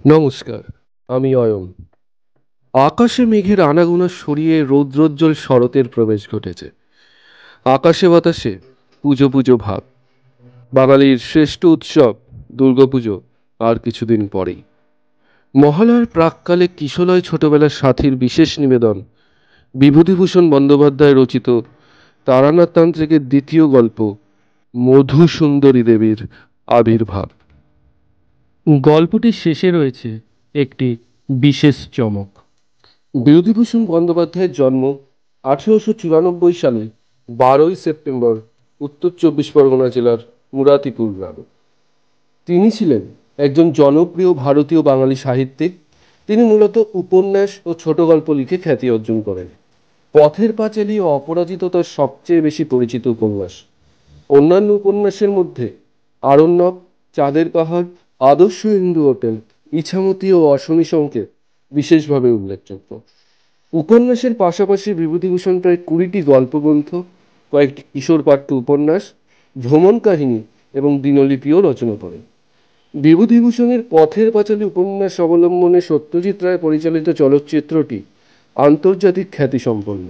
নমস্কার, আমি অয়ন। আকাশে মেঘের আনাগোনা সরিয়ে রৌদ্রোজ্জ্বল শরতের প্রবেশ ঘটেছে। আকাশে বাতাসে পুজো পুজো ভাব। বাঙালির শ্রেষ্ঠ উৎসব দুর্গাপুজো আর কিছুদিন পরেই। মহালয়ার প্রাক্কালে কিশলয় ছোটবেলার সাথীর বিশেষ নিবেদন বিভূতিভূষণ বন্দ্যোপাধ্যায় রচিত তারানাথ তান্ত্রিকের দ্বিতীয় গল্প মধু সুন্দরী দেবীর আবির্ভাব। গল্পটির শেষে রয়েছে একটি বিশেষ চমক। বিভূতিভূষণ বন্দ্যোপাধ্যায়ের জন্ম 1894 সালে 12ই সেপ্টেম্বর উত্তর চব্বিশ পরগনা জেলার মুরাতিপুর গ্রামে। তিনি ছিলেন একজন জনপ্রিয় ভারতীয় বাঙালি সাহিত্যিক। তিনি মূলত উপন্যাস ও ছোট গল্প লিখে খ্যাতি অর্জন করেন। পথের পাঁচালী ও অপরাজিত তার সবচেয়ে বেশি পরিচিত উপন্যাস। অন্যান্য উপন্যাসের মধ্যে আরণ্যক, চাঁদের পাহাড়, আদর্শ হিন্দু হোটেল, ইছামতি ও অশনি সংকেত বিশেষভাবে উল্লেখযোগ্য। উপন্যাসের পাশাপাশি বিভূতিভূষণ প্রায় 20টি গল্পগ্রন্থ, কয়েকটি কিশোর পাঠ্য উপন্যাস, ভ্রমণ কাহিনী এবং দিনলিপিও রচনা করেন। বিভূতিভূষণের পথের পাঁচালী উপন্যাস অবলম্বনে সত্যজিৎ রায় পরিচালিত চলচ্চিত্রটি আন্তর্জাতিক খ্যাতিসম্পন্ন।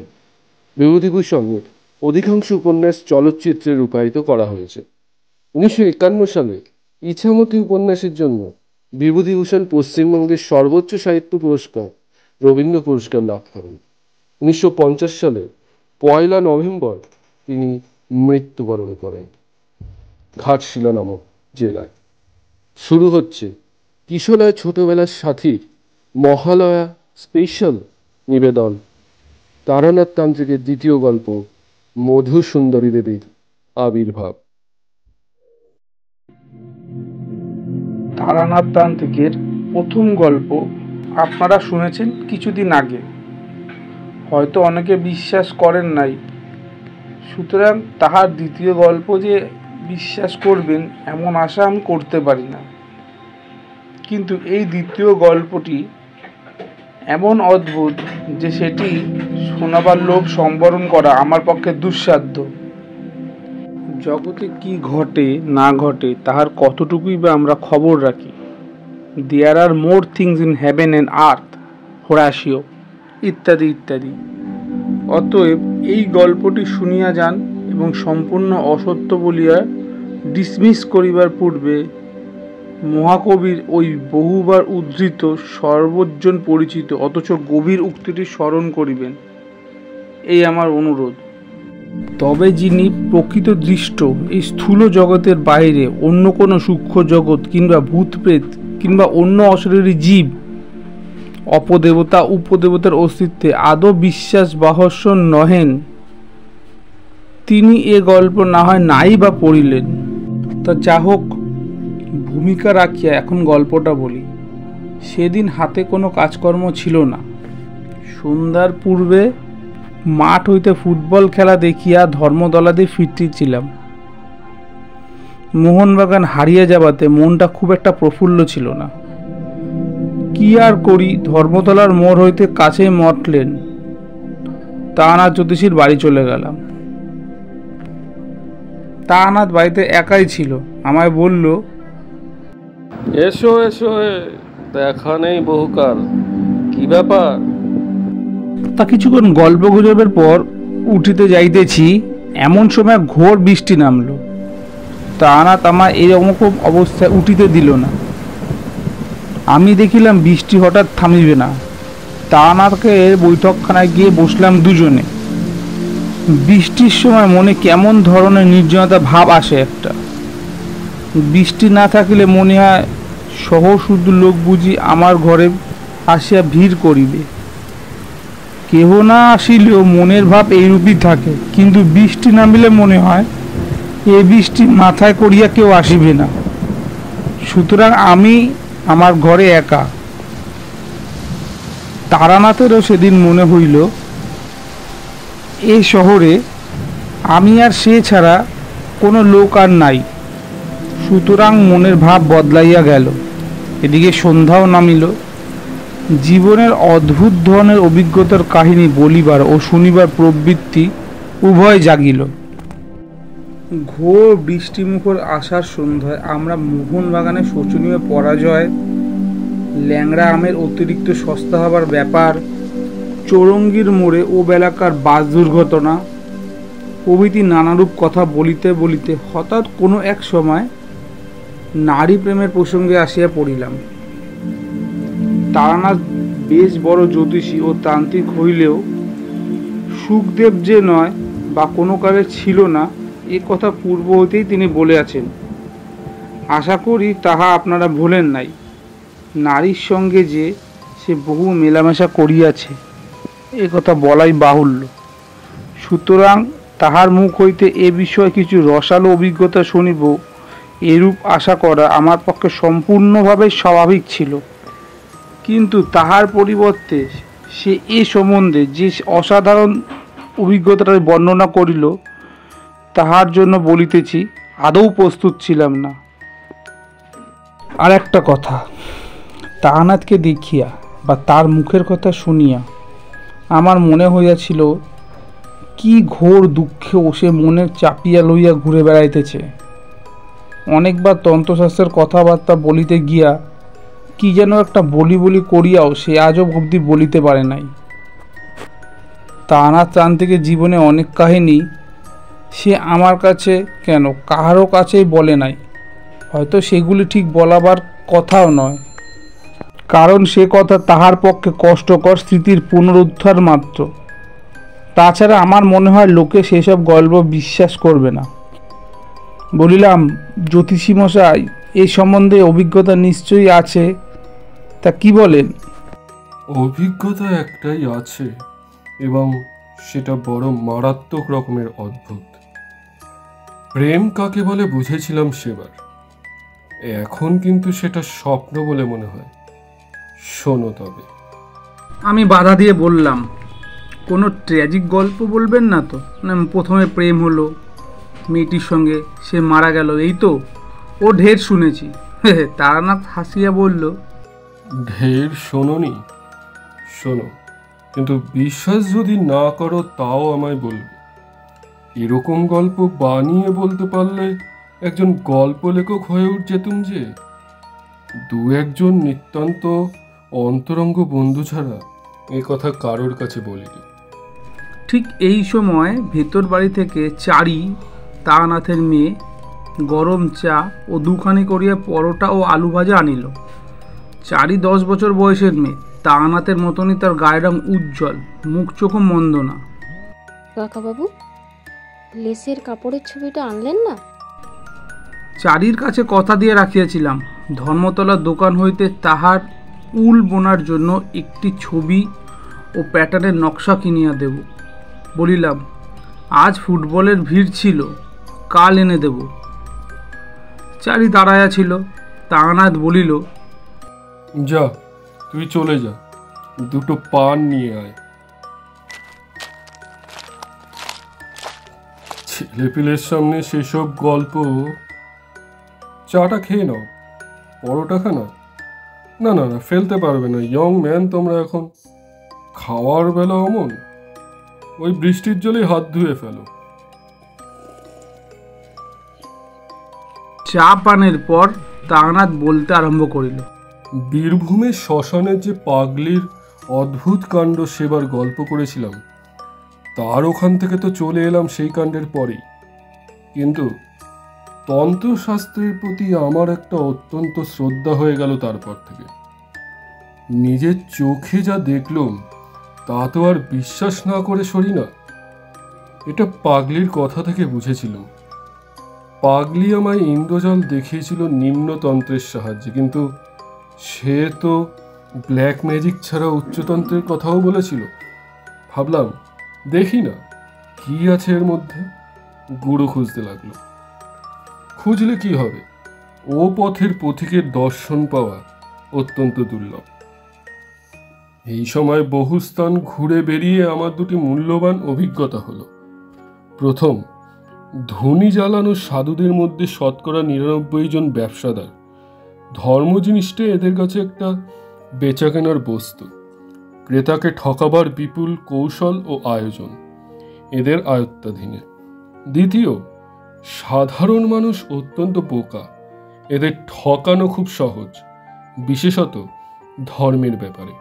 বিভূতিভূষণের অধিকাংশ উপন্যাস চলচ্চিত্রে রূপায়িত করা হয়েছে। 1951 সালে ইছামতি উপন্যাসের জন্য বিভূতিভূষণ পশ্চিমবঙ্গের সর্বোচ্চ সাহিত্য পুরস্কার রবীন্দ্র পুরস্কার লাভ করেন। 1950 সালে 1 নভেম্বর তিনি মৃত্যুবরণ করেন ঘাটশিলা নামক জেলায়। শুরু হচ্ছে কিশলয় ছোটবেলার সাথী মহালয়া স্পেশাল নিবেদন তারানাথ তান্ত্রিকের দ্বিতীয় গল্প মধু সুন্দরী দেবীর আবির্ভাব। তারানাথ তান্ত্রিকের প্রথম গল্প আপনারা শুনেছেন কিছুদিন আগে। হয়তো অনেকে বিশ্বাস করেন নাই, সুতরাং তাহার দ্বিতীয় গল্প যে বিশ্বাস করবেন এমন আশা আমি করতে পারি না। কিন্তু এই দ্বিতীয় গল্পটি এমন অদ্ভুত যে সেটি শোনাবার লোভ সম্বরণ করা আমার পক্ষে দুঃসাধ্য। জগতে কি ঘটে না ঘটে তাহার কতটুকুই বা আমরা খবর রাখি। There are more things in heaven and earth, Horatio, ইত্যাদি ইত্যাদি। অতএব এই গল্পটি শুনিয়া যান এবং সম্পূর্ণ অসত্য বলিয়া ডিসমিস করিবার পূর্বে মহাকবির ওই বহুবার উদ্ধৃত সর্বজন পরিচিত অথচ গভীর উক্তিটি স্মরণ করিবেন, এই আমার অনুরোধ। তবে যিনি প্রকৃত দৃষ্ট এই স্থূল জগতের বাইরে অন্য কোনো সূক্ষ্ম জগৎ কিংবা ভূতপ্রেত কিংবা অন্য অশরীরী জীব, অপদেবতা উপদেবতার অস্তিত্বে আদৌ বিশ্বাস বাহস্য নহেন, তিনি এ গল্প না হয় নাই বা পড়িলেন। তা যা হোক, ভূমিকা রাখিয়া এখন গল্পটা বলি। সেদিন হাতে কোনো কাজকর্ম ছিল না। সন্ধ্যার পূর্বে মাঠ হইতে ফুটবল খেলা দেখিয়া ধর্মতলাতে ফিরতেছিলাম। মোহনবাগান হারিয়ে যাওয়াতে মনটা খুব একটা প্রফুল্ল ছিল না। কি আর করি, ধর্মতলার মোড় হইতে কাছে মটলেন তারানাথ জ্যোতিষীর বাড়ি চলে গেলাম। তারানাথ বাড়িতে একাই ছিল। আমায় বলল, এসো এসো, দেখা নেই বহুকাল, কি ব্যাপার? তা কিছুক্ষণ গল্প গুজবের পর উঠিতে যাইতেছি, এমন সময় ঘোর বৃষ্টি নামলো। তারানাথ আমার এরকম অবস্থায় উঠিতে দিল না। আমি দেখিলাম বৃষ্টি হঠাৎ থামিবে না। তারানাথকে বৈঠকখানায় গিয়ে বসলাম দুজনে। বৃষ্টির সময় মনে কেমন ধরনের নির্জনতা ভাব আসে একটা। বৃষ্টি না থাকিলে মনে হয় সহ শুদ্ধ লোক বুঝি আমার ঘরে আসিয়া ভিড় করিবে। কেহ না আসিলেও মনের ভাব এইরূপই থাকে, কিন্তু বৃষ্টি নামিলে মনে হয় এ বৃষ্টি মাথায় করিয়া কেউ আসিবে না। সুতরাং আমি আমার ঘরে একা। তারানাথেরও সেদিন মনে হইল এ শহরে আমি আর সে ছাড়া কোনো লোক আর নাই। সুতরাং মনের ভাব বদলাইয়া গেল। এদিকে সন্ধ্যাও নামিল। জীবনের অদ্ভুত ধরনের অভিজ্ঞতার কাহিনী বলিবার ও শুনিবার প্রবৃত্তি উভয় জাগিল। ঘোর বৃষ্টিমুখর আষাঢ় সন্ধ্যায় আমরা মোহনবাগানে শোচনীয় পরাজয় ল্যাংড়া আমের অতিরিক্ত সস্তা হবার ব্যাপার, চৌরঙ্গীর মোড়ে ও বেলাকার বাস দুর্ঘটনা প্রভৃতি নানারূপ কথা বলিতে বলিতে হঠাৎ কোনো এক সময় নারী প্রেমের প্রসঙ্গে আসিয়া পড়িলাম। তারানাথ বেশ বড় জ্যোতিষী ও তান্ত্রিক হইলেও সুখদেব যে নয় বা কোনো কালে ছিল না, এ কথা পূর্ব হইতেই তিনি বলে আছেন। আশা করি তাহা আপনারা ভোলেন নাই। নারীর সঙ্গে যে সে বহু মেলামেশা করিয়াছে, এ কথা বলাই বাহুল্য। সুতরাং তাহার মুখ হইতে এ বিষয়ে কিছু রসালো অভিজ্ঞতা শুনিব, এরূপ আশা করা আমার পক্ষে সম্পূর্ণভাবে স্বাভাবিক ছিল। কিন্তু তাহার পরিবর্তে সে এ সম্বন্ধে যে অসাধারণ অভিজ্ঞতাটা বর্ণনা করিল, তাহার জন্য বলিতেছি আদৌ প্রস্তুত ছিলাম না। আর একটা কথা, তারানাথকে দেখিয়া বা তার মুখের কথা শুনিয়া আমার মনে হইয়াছিল কি ঘোর দুঃখে সে মনে চাপিয়া লইয়া ঘুরে বেড়াইতেছে। অনেকবার তন্ত্রশাস্ত্রের কথাবার্তা বলিতে গিয়া কি যেন একটা বলি বলি করিয়াও সে আজও অবধি বলিতে পারে নাই। তারানাথ তান্ত্রিকের জীবনে অনেক কাহিনী সে আমার কাছে কেন কাহারও কাছেই বলে নাই। হয়তো সেগুলি ঠিক বলাবার কথাও নয়, কারণ সে কথা তাহার পক্ষে কষ্টকর স্মৃতির পুনরুদ্ধার মাত্র। তাছাড়া আমার মনে হয় লোকে সেসব গল্প বিশ্বাস করবে না। বলিলাম, জ্যোতিষী মশাই, এই সম্বন্ধে অভিজ্ঞতা নিশ্চয়ই আছে, তা কি বলেন? অভিজ্ঞতা একটাই আছে, এবং সেটা বড় মারাত্মক রকমের অদ্ভুত। প্রেম কাকে বলে বুঝেছিলাম সেবার, এখন কিন্তু সেটা স্বপ্ন বলে মনে হয়। শোনো তবে। আমি বাধা দিয়ে বললাম, কোনো ট্র্যাজিক গল্প বলবেন না তো? প্রথমে প্রেম হলো, মেয়েটির সঙ্গে সে মারা গেল, এই তো? ও ঢের শুনেছি। তারানাথ হাসিয়া বলল, ঢের শোনোনি? শোনো, কিন্তু বিশ্বাস যদি না করো তাও আমায় বলবে। এরকম গল্প বানিয়ে বলতে পারলে একজন গল্প লেখক হয়ে যেতুম যে। দু একজন নিতান্ত অন্তরঙ্গ বন্ধু ছাড়া এ কথা কারোর কাছে বলিনি। ঠিক এই সময় ভেতর বাড়ি থেকে চারি, তারানাথের মেয়ে, গরম চা ও দুখানি করিয়া পরোটা ও আলু ভাজা আনিল। চারি 10 বছর বয়সের মেয়ে, তারানাথের মতনই তার গায়ের রং উজ্জ্বল, মুখ চোখও মন্দ না। কাকাবাবু, লেসের কাপড়ের ছবিটা আনলেন না? চারির কাছে কথা দিয়ে রাখিয়াছিলাম, ধর্মতলার দোকান হইতে তাহার উল বোনার জন্য একটি ছবি ও প্যাটার্নের নকশা কিনিয়া দেব। বলিলাম, আজ ফুটবলের ভিড় ছিল, কাল এনে দেব। চারি দাঁড়াইয়া ছিল। তারানাথ বলিল, যা, তুই চলে যা, দুটো পান নিয়ে আয়। ছেলেপিলের সামনে সেসব গল্প। চাটা খেয়ে নাও, পরোটা খানা। না না না, ফেলতে পারবে না, ইয়ং ম্যান তোমরা এখন। খাওয়ার বেলা অমন, ওই বৃষ্টির জলে হাত ধুয়ে ফেলো। চা পানের পর তারানাথ বলতে আরম্ভ করিল, বীরভূমের শ্মশানের যে পাগলির অদ্ভুত কাণ্ড সেবার গল্প করেছিলাম, তার ওখান থেকে তো চলে এলাম সেই কাণ্ডের পরেই। কিন্তু তন্ত্রশাস্ত্রের প্রতি আমার একটা অত্যন্ত শ্রদ্ধা হয়ে গেল তারপর থেকে। নিজের চোখে যা দেখলাম তা তো আর বিশ্বাস না করে সরি না। এটা পাগলির কথা থেকে বুঝেছিলাম। পাগলি আমায় ইন্দ্রজাল দেখিয়েছিল নিম্নতন্ত্রের সাহায্যে, কিন্তু সে তো ব্ল্যাক ম্যাজিক ছাড়া উচ্চতন্ত্রের কথাও বলেছিল। ভাবলাম দেখি না কি আছে এর মধ্যে। গুঁড়ো খুঁজতে লাগলো। খুঁজলে কি হবে, ও পথের পথিকের দর্শন পাওয়া অত্যন্ত দুর্লভ। এই সময় বহু স্থান ঘুরে বেরিয়ে আমার দুটি মূল্যবান অভিজ্ঞতা হলো। প্রথম, ধনী জ্বালানো সাধুদের মধ্যে 99% জন ব্যবসাদার। ধর্ম জিনিসটা এদের কাছে একটা বেচা কেনার বস্তু। ক্রেতাকে ঠকাবার বিপুল কৌশল ও আয়োজন এদের আয়ত্তাধীনে। দ্বিতীয়, সাধারণ মানুষ অত্যন্ত বোকা, এদের ঠকানো খুব সহজ, বিশেষত ধর্মের ব্যাপারে।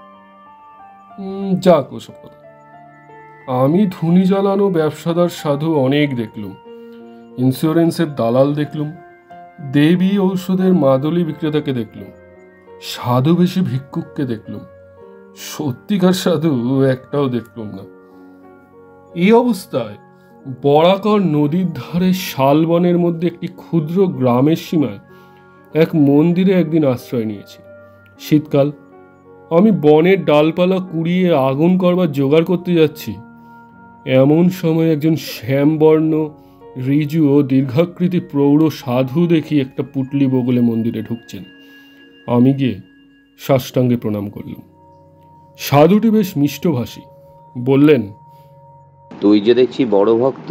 যাক ওসব কথা। আমি ধুনি জ্বালানো ব্যবসাদার সাধু অনেক দেখলুম, ইন্স্যুরেন্সের দালাল দেখলুম, দেবী ঔষধের মাদুলি বিক্রেতাকে দেখলুম, সাধু বেশি ভিক্ষুককে দেখলুম, সত্যিকার সাধু একটাও দেখলুম না। এই অবস্থায় বরাকর নদীর ধারে শালবনের মধ্যে একটি ক্ষুদ্র গ্রামের সীমায় এক মন্দিরে একদিন আশ্রয় নিয়েছি। শীতকাল, আমি বনের ডালপালা কুড়িয়ে আগুন করবার জোগাড় করতে যাচ্ছি। এমন সময় একজন শ্যামবর্ণ ঋজু ও দীর্ঘাকৃতি প্রৌঢ় সাধু দেখি একটা পুটলি বগলে মন্দিরে ঢুকছেন। আমি গিয়ে সাষ্টাঙ্গে প্রণাম করলাম। সাধুটি বেশ মিষ্টভাষী, বললেন, তুই যে দেখছি বড় ভক্ত,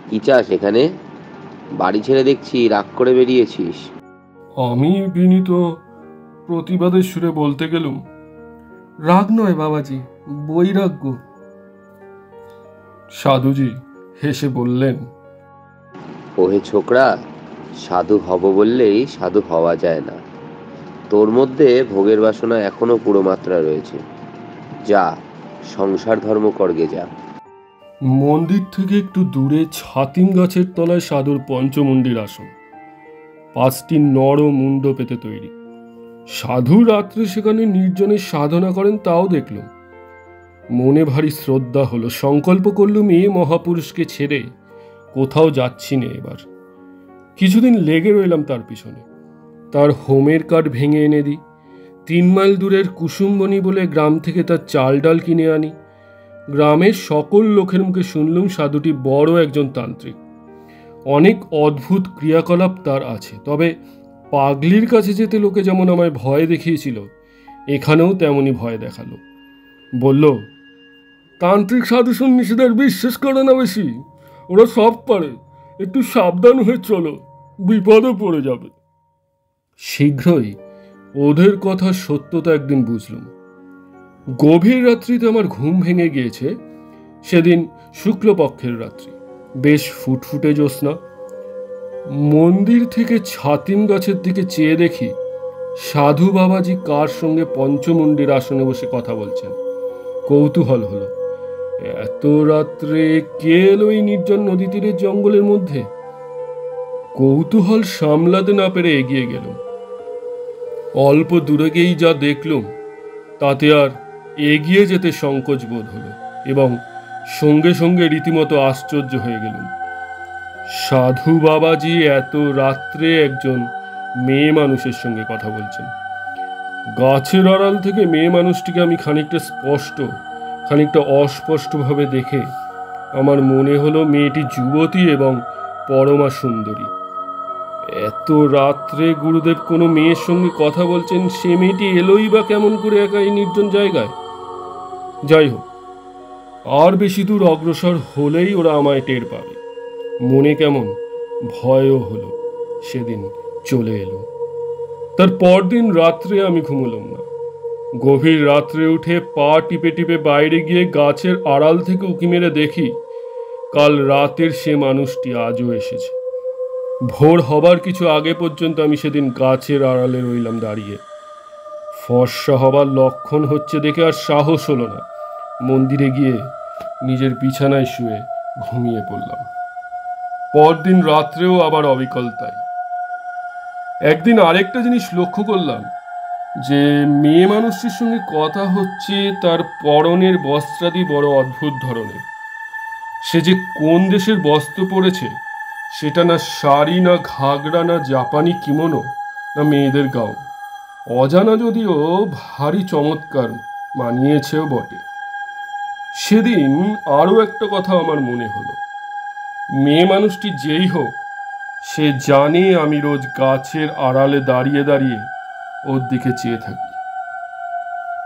কি চাস এখানে? বাড়ি ছেড়ে দেখছি রাগ করে বেরিয়েছিস। আমি বিনীত প্রতিবাদের সুরে বলতে গেলুম, রাগ নয় বাবাজি, বৈরাগ্য। সাধুজি হেসে বললেন, ওহে ছোকরা, সাধু হব বললেই সাধু হওয়া যায় না। তোর মধ্যে ভোগের বাসনা এখনো পুরো মাত্রা রয়েছে। যা, সংসার ধর্ম করগে যা। মন্দির থেকে একটু দূরে ছাতিম গাছের তলায় সাধুর পঞ্চমুণ্ডির আসন, 5টি নর ও মুন্ড পেতে তৈরি। সাধু রাত্রে সেখানে নির্জনে সাধনা করেন, তাও দেখলাম। মনে ভারী শ্রদ্ধা হলো, সংকল্প করলুম এ মহাপুরুষকে ছেড়ে কোথাও যাচ্ছি না এবার। কিছুদিন লেগে রইলাম তার পিছনে। তার হোমের কাঠ ভেঙে এনে দিই, 3 মাইল দূরের কুসুমবনি বলে গ্রাম থেকে তার চাল ডাল কিনে আনি। গ্রামের সকল লোকের মুখে শুনলুম সাধুটি বড় একজন তান্ত্রিক, অনেক অদ্ভুত ক্রিয়াকলাপ তার আছে। তবে পাগলির কাছে যেতে লোকে যেমন আমায় ভয় দেখিয়েছিল, এখানেও তেমনই ভয় দেখালো। বলল, তান্ত্রিক সাধু সন্ন্যাসীদের বিশ্বাস করে না বেশি, ওরা সব পারে, একটু সাবধান হয়ে চলো, বিপদে পড়ে যাবে। শীঘ্রই ওদের কথা সত্যতা একদিন বুঝলুম। গভীর রাত্রিতে আমার ঘুম ভেঙে গিয়েছে। সেদিন শুক্লপক্ষের রাত্রি, বেশ ফুটফুটে জ্যোৎস্না। মন্দির থেকে ছাতিম গাছের দিকে চেয়ে দেখি সাধু বাবাজি কার সঙ্গে পঞ্চমুণ্ডির আসনে বসে কথা বলছেন। কৌতূহল হলো, এত রাত্রে কে এলো এই নির্জন নদী তীরের জঙ্গলের মধ্যে? কৌতূহল সামলাতে না পেরে এগিয়ে গেলাম। অল্প দূরে গিয়েই যা দেখলুম তাতে আর এগিয়ে যেতে সংকোচ বোধ হলো এবং সঙ্গে সঙ্গে রীতিমতো আশ্চর্য হয়ে গেলুম। সাধু বাবাজি এত রাত্রে একজন মেয়ে মানুষের সঙ্গে কথা বলছেন। গাছের আড়াল থেকে মেয়ে মানুষটিকে আমি খানিকটা অস্পষ্টভাবে দেখে আমার মনে হলো মেয়েটি যুবতী এবং পরমা সুন্দরী। এত রাত্রে গুরুদেব কোনো মেয়ের সঙ্গে কথা বলছেন, সে মেয়েটি এলোই বা কেমন করে একা এই নির্জন জায়গায়? যাই হোক, আর বেশি দূর অগ্রসর হলেই ওরা আমায় টের পাবে। মনে কেমন ভয়ও হলো। সেদিন চলে এলো। তার পরদিন রাত্রে আমি ঘুমলাম না। গভীর রাত্রে উঠে পা টিপে টিপে বাইরে গিয়ে গাছের আড়াল থেকে উঁকি মেরে দেখি কাল রাতের সে মানুষটি আজও এসেছে। ভোর হবার কিছু আগে পর্যন্ত আমি সেদিন গাছের আড়ালে রইলাম দাঁড়িয়ে। ফর্সা হবার লক্ষণ হচ্ছে দেখে আর সাহস হলো না। মন্দিরে গিয়ে নিজের বিছানায় শুয়ে ঘুমিয়ে পড়লাম। পরদিন রাত্রেও আবার অবিকল তাই। একদিন আরেকটা জিনিস লক্ষ্য করলাম, যে মেয়ে মানুষটির সঙ্গে কথা হচ্ছে তার পরনের বস্ত্রাদি বড় অদ্ভুত ধরনের। সে যে কোন দেশের বস্ত্র পরেছে সেটা না শাড়ি, না ঘাগরা, না জাপানি কিমোনো, না মেয়েদের গাউন। অজানা যদিও ভারী চমৎকার মানিয়েছেও বটে। সেদিন আরও একটা কথা আমার মনে হলো, মেয়ে মানুষটি যেই হোক, সে জানে আমি রোজ গাছের আড়ালে দাঁড়িয়ে দাঁড়িয়ে ওর দিকে চেয়ে থাকি।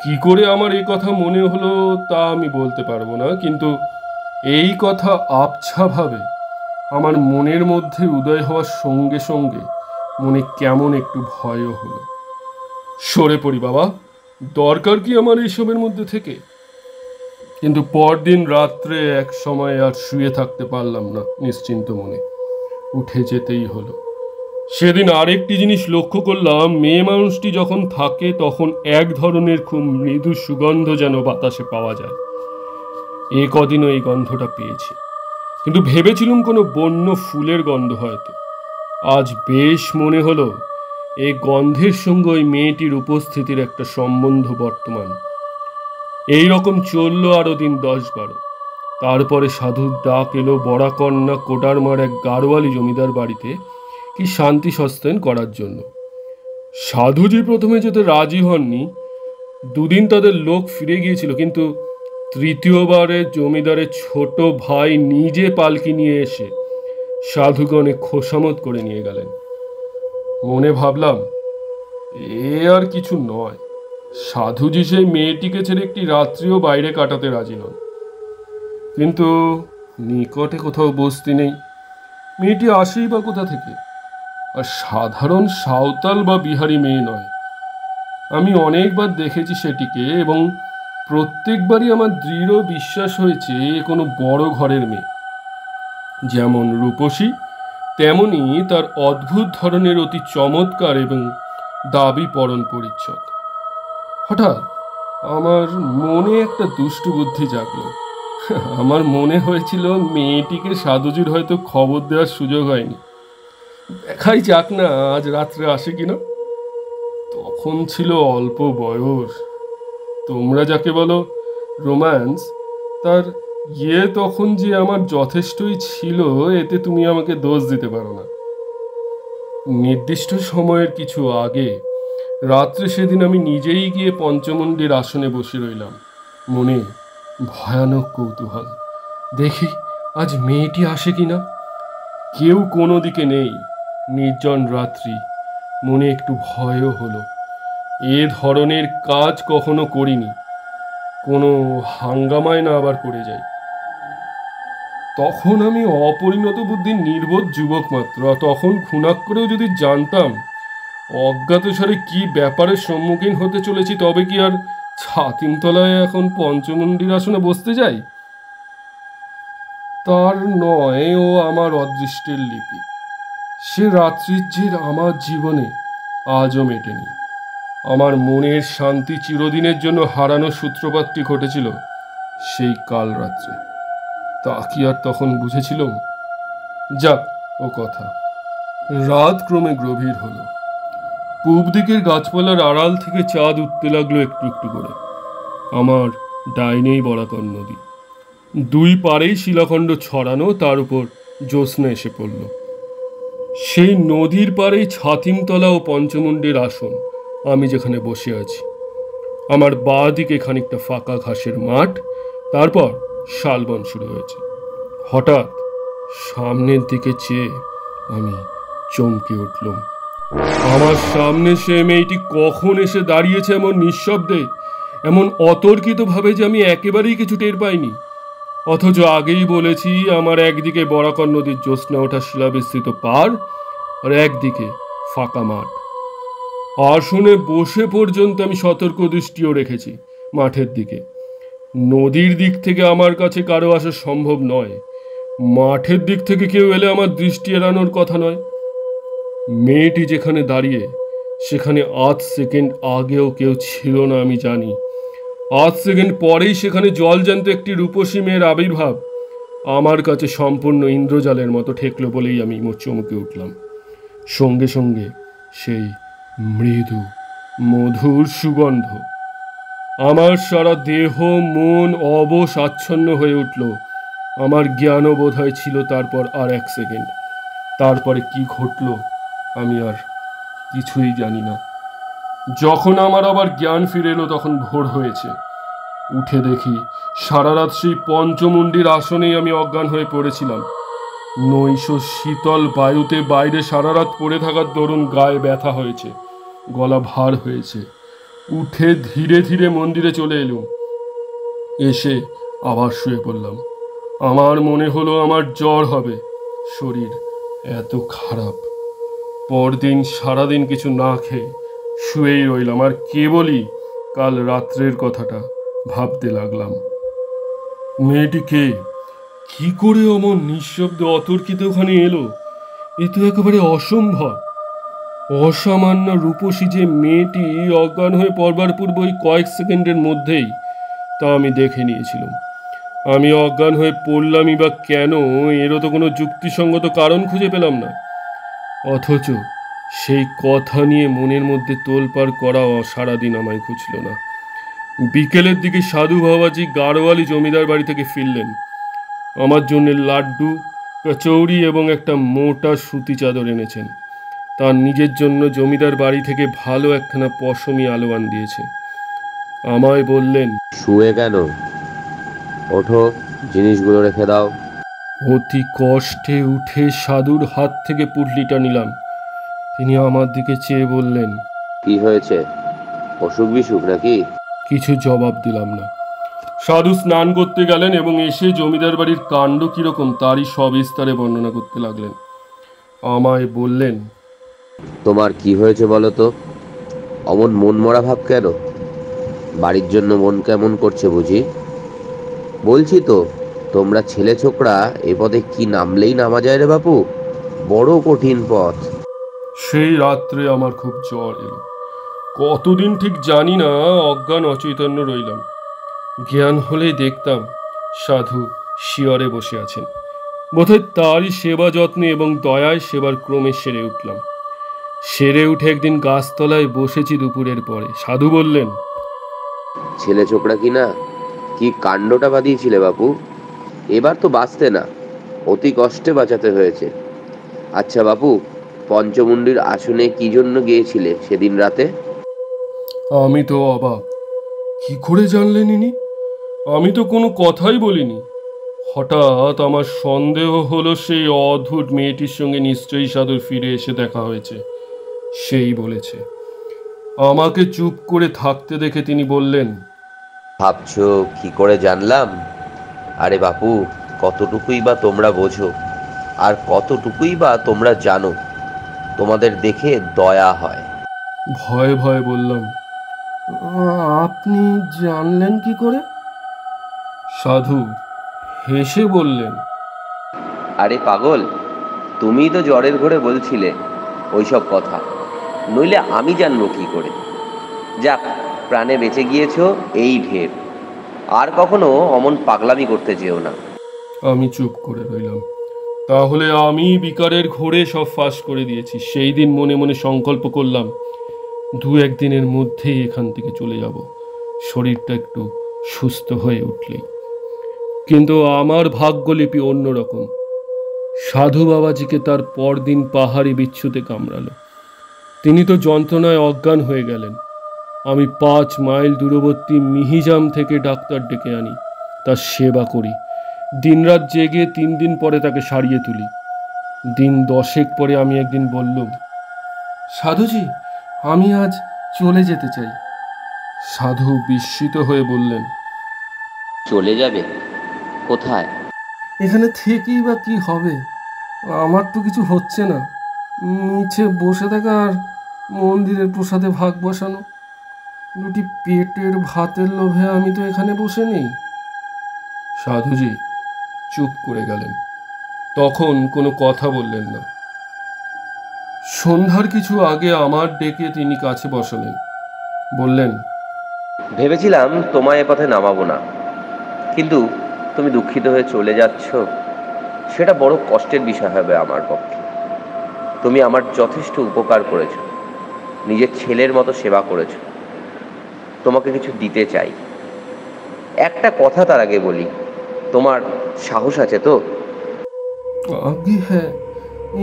কি করে আমার এই কথা মনে হলো তা আমি বলতে পারবো না, কিন্তু এই কথা আবছাভাবে আমার মনের মধ্যে উদয় হওয়ার সঙ্গে সঙ্গে মনে কেমন একটু ভয়ও হলো। সরে পড়ি বাবা, দরকার কি আমার এইসবের মধ্যে থেকে? কিন্তু পরদিন রাত্রে এক সময় আর শুয়ে থাকতে পারলাম না নিশ্চিন্ত মনে, উঠে যেতেই হলো। সেদিন আরেকটি জিনিস লক্ষ্য করলাম, মেয়ে মানুষটি যখন থাকে তখন এক ধরনের খুব মৃদু সুগন্ধ যেন বাতাসে পাওয়া যায়। এ কদিনও এই গন্ধটা পেয়েছি, কিন্তু ভেবেছিলুম কোনো বন্য ফুলের গন্ধ হয়তো। আজ বেশ মনে হলো এই গন্ধের সঙ্গে ওই মেয়েটির উপস্থিতির একটা সম্বন্ধ বর্তমান। এই রকম চলল আরো দিন 10-12। তারপরে সাধুর ডাক এলো বড়াকন্যা কোটারমার এক গাড়োয়ালি জমিদার বাড়িতে কি শান্তি সস্তায়ন করার জন্য। সাধুজি প্রথমে যেতে রাজি হননি। দুদিন তাদের লোক ফিরে গিয়েছিল, কিন্তু তৃতীয়বারে জমিদারের ছোট ভাই নিজে পালকি নিয়ে এসে সাধুগণে খোসামত করে নিয়ে গেলেন। মনে ভাবলাম এ আর কিছু নয়, সাধুজি সেই মেয়েটিকে ছেড়ে একটি রাত্রিও বাইরে কাটাতে রাজি নন। কিন্তু নিকটে কোথাও বস্তি নেই, মেয়েটি আসেই বা কোথা থেকে? আর সাধারণ সাঁওতাল বা বিহারি মেয়ে নয়। আমি অনেকবার দেখেছি সেটিকে, এবং প্রত্যেকবারই আমার দৃঢ় বিশ্বাস হয়েছে এ কোনো বড় ঘরের মেয়ে। যেমন রূপসী, তেমনি তার অদ্ভুত ধরনের অতি চমৎকার এবং দাবি পরণ পরিচ্ছদ। হঠাৎ আমার মনে একটা দুষ্টু বুদ্ধি জাগলো। আমার মনে হয়েছিল মেয়েটিকে সাধুজির হয়তো খবর দেওয়ার সুযোগ হয়নি। দেখাই যাক না আজ রাত্রে আসে কিনা। তখন ছিল অল্প বয়স, তোমরা যাকে বলো রোম্যান্স, তার তখন যে আমার যথেষ্টই ছিল, এতে তুমি আমাকে দোষ দিতে পারো না। নির্দিষ্ট সময়ের কিছু আগে রাত্রে সেদিন আমি নিজেই গিয়ে পঞ্চমুণ্ডির আসনে বসে রইলাম, মনে ভয়ানক কৌতূহল। দেখি আজ মেয়েটি আসে কিনা। কেউ কোনো দিকে নেই, নির্জন রাত্রি। মনে একটু ভয়ও হলো। এ ধরনের কাজ কখনো করিনি, কোনো হাঙ্গামায় না আবার পড়ে যাই। তখন আমি অপরিণত বুদ্ধির নির্বোধ যুবক মাত্র। তখন খুনাক করেও যদি জানতাম অজ্ঞাতসারে কি ব্যাপারের সম্মুখীন হতে চলেছি, তবে কি আর ছাতিমতলায় এখন পঞ্চমুণ্ডির আসনে বসতে যাই? তার নয়, ও আমার অদৃষ্টের লিপি। সে রাত্রির যে আমার জীবনে আজও মেটেনি। আমার মনের শান্তি চিরদিনের জন্য হারানো সূত্রপাতটি ঘটেছিল সেই কাল রাত্রে। তা কি আর তখন বুঝেছিলাম? যাক, ও কথা। রাত ক্রমে গভীর হলো। পূব দিকের গাছপালার আড়াল থেকে চাঁদ উঠতে লাগলো একটু একটু করে। আমার ডাইনেই বরাকর নদী, দুই পারেই শিলাখণ্ড ছড়ানো, তার উপর জ্যোৎস্না এসে পড়ল। সেই নদীর পাড়েই ছাতিমতলা ও পঞ্চমুণ্ডির আসন, আমি যেখানে বসে আছি। আমার বাঁ দিকে খানিকটা ফাঁকা ঘাসের মাঠ, তারপর শালবন শুরু হয়েছে। হঠাৎ সামনের দিকে চেয়ে আমি চমকে উঠলাম। আমার সামনে সে মেয়েটি কখন এসে দাঁড়িয়েছে এমন নিঃশব্দে, এমন অতর্কিতভাবে যে আমি একেবারেই কিছু টের পাইনি। অথচ আগেই বলেছি আমার একদিকে বরাকর নদীর জ্যোৎস্না ওঠা শিলাবিস্তৃত পার, আর একদিকে ফাঁকা মাঠ। আসনে বসে পর্যন্ত আমি সতর্ক দৃষ্টিও রেখেছি মাঠের দিকে। নদীর দিক থেকে আমার কাছে কারো আসা সম্ভব নয়, মাঠের দিক থেকে কেউ এলে আমার দৃষ্টি এড়ানোর কথা নয়। মেয়েটি যেখানে দাঁড়িয়ে সেখানে আধ সেকেন্ড আগেও কেউ ছিল না আমি জানি। আধ সেকেন্ড পরেই সেখানে জলজ্যান্ত একটি রূপসী মেয়ের আবির্ভাব আমার কাছে সম্পূর্ণ ইন্দ্রজালের মতো ঠেকলো বলেই আমি চমকে উঠলাম। সঙ্গে সঙ্গে সেই মৃদু মধুর সুগন্ধ। আমার সারা দেহ মন অবশ আচ্ছন্ন হয়ে উঠল। আমার জ্ঞানও বোধ হয় ছিল তারপর আর 1 সেকেন্ড। তারপরে কি ঘটল আমি আর কিছুই জানি না। যখন আমার আবার জ্ঞান ফিরে এলো তখন ভোর হয়েছে। উঠে দেখি সারা রাত সেই পঞ্চমুণ্ডির আসনেই আমি অজ্ঞান হয়ে পড়েছিলাম। নৈশ শীতল বায়ুতে বাইরে সারা রাত পড়ে থাকার দরুন গায়ে ব্যথা হয়েছে, গলা ভার হয়েছে। উঠে ধীরে ধীরে মন্দিরে চলে এলুম। এসে আবার শুয়ে পড়লাম। আমার মনে হলো আমার জ্বর হবে, শরীর এত খারাপ। পরদিন সারাদিন কিছু না খেয়ে শুয়েই রইলাম, আর কেবলই কাল রাত্রের কথাটা ভাবতে লাগলাম। মেয়েটি কে? কি করে অমন নিঃশব্দে অতর্কিত ওখানে এলো? এ তো একেবারে অসম্ভব। অসামান্য রূপসী যে মেয়েটি অজ্ঞান হয়ে পড়বার পূর্বই কয়েক সেকেন্ডের মধ্যেই তা আমি দেখে নিয়েছিলাম। আমি অজ্ঞান হয়ে পড়লামই বা কেন, এরও তো কোনো যুক্তিসঙ্গত কারণ খুঁজে পেলাম না। অথচ সেই কথা নিয়ে মনের মধ্যে তোলপাড় করাও সারাদিন আমায় খুঁজল না। বিকেলের দিকে সাধু বাবাজি গাড়োয়ালি জমিদার বাড়ি থেকে ফিরলেন। আমার জন্য লাড্ডু, কচৌরি এবং একটা মোটা সুতি চাদর এনেছেন। তার নিজের জন্য জমিদার বাড়ি থেকে ভালো একখানা পশমি আলোয়ান দিয়েছে। আমায় বললেন, শুয়ে কেন? ওঠো, জিনিসগুলো রেখে দাও। অতি কষ্টে উঠে সাধুর হাত থেকে পুটলিটা নিলাম। তিনি আমার দিকে চেয়ে বললেন, কি হয়েছে? অসুখ বিসুখ নাকি? কিছু জবাব দিলাম না। সাধু স্নান করতে গেলেন এবং এসে জমিদার বাড়ির কাণ্ড কিরকম তারই সবিস্তারে বর্ণনা করতে লাগলেন। আমায় বললেন, তোমার কি হয়েছে বলো তো? অমন মন মরা ভাব কেন? বাড়ির জন্য মন কেমন করছে বুঝি? বলছি তো, তোমরা ছেলে ছোকরা এ পথে কি নামলেই নামা যায় রে বাপু। বড় কঠিন পথ। সেই রাত্রে আমার খুব জ্বর এলো। কতদিন ঠিক জানি না, অজ্ঞান অচৈতন্য রইলাম। জ্ঞান হলেই দেখতাম সাধু শিয়রে বসে আছেন। বোধহয় তারই সেবা যত্নে এবং দয়ায় সেবার ক্রমে সেরে উঠলাম। সেরে উঠে একদিন গাছতলায় বসেছি দুপুরের পরে। সাধু বললেন, ছেলে ছোকরা কিনা কি কাণ্ডটা বাঁধিয়েছিলে বাপু। এবার তো বাঁচতে না, অতি কষ্টে বাঁচাতে হয়েছে। আচ্ছা বাপু, পঞ্চমুণ্ডির আসনে কি জন্য গিয়েছিলে সেদিন রাতে? আমি তো অবাক। কি করে জানলেন ইনি? আমি তো কোনো কথাই বলিনি। হঠাৎ আমার সন্দেহ হলো সেই অদ্ভুত মেয়েটির সঙ্গে নিশ্চয়ই সাধুর ফিরে এসে দেখা হয়েছে। সেই বলেছে। আমাকে চুপ করে থাকতে দেখে তিনি বললেন, ভাবছো কি করে জানলাম? আরে বাপু, কতটুকুই বা তোমরা বোঝো, আর কতটুকুই বা তোমরা জানো। তোমাদের দেখে দয়া হয়। ভয়ে ভয়ে বললাম, আপনি জানলেন কি করে? সাধু হেসে বললেন, আরে পাগল, তুমিই তো জ্বরের ঘোরে বলছিলে ওইসব কথা, নইলে আমি জানবো কি করে? যাক, প্রাণে বেঁচে গিয়েছো, এই ঢের। আর কখনো অমন পাগলামি করতে যেও না। আমি চুপ করে রইলাম। তাহলে আমি বিকারের ঘোরে সব ফাঁস করে দিয়েছি। সেই দিন মনে মনে সংকল্প করলাম, দু একদিনের মধ্যেই এখান থেকে চলে যাব, শরীরটা একটু সুস্থ হয়ে উঠলেই। কিন্তু আমার ভাগ্যলিপি অন্যরকম। সাধু বাবাজিকে তার পরদিন পাহাড়ি বিচ্ছুতে কামড়ালো। তিনি তো যন্ত্রণায় অজ্ঞান হয়ে গেলেন। আমি 5 মাইল দূরবর্তী মিহিজাম থেকে ডাক্তার ডেকে আনি, তার সেবা করি। দিনরাত জেগে 3 দিন পরে তাকে সারিয়ে তুলি। দিন 10 পরে আমি একদিন বললুম, সাধুজি, আমি আজ চলে যেতে চাই। সাধু বিস্মিত হয়ে বললেন, চলে যাবে? কোথায়? এখানে থেকেই বা কি হবে? আমার তো কিছু হচ্ছে না। নিচে বসে থাকা আর মন্দিরের প্রসাদে ভাগ বসানো। দুটি পেটের ভাতের লোভে আমি তো এখানে বসে নেই। সাধুজি চুপ করে গেলেন। তখন কোনো কথা বললেন না। সন্ধ্যার কিছু আগে আমার ডেকে তিনি কাছে বসালেন। বললেন, ভেবেছিলাম তোমায় এ পথে নামাবো না, কিন্তু তুমি দুঃখিত হয়ে চলে যাচ্ছ, সেটা বড় কষ্টের বিষয় হবে আমার পক্ষে। তুমি আমার যথেষ্ট উপকার করেছো, নিজের ছেলের মতো সেবা করেছো। তোমাকে কিছু দিতে চাই। একটা কথা তার আগে বলি, তোমার সাহস আছে তো? আগে হ্যাঁ,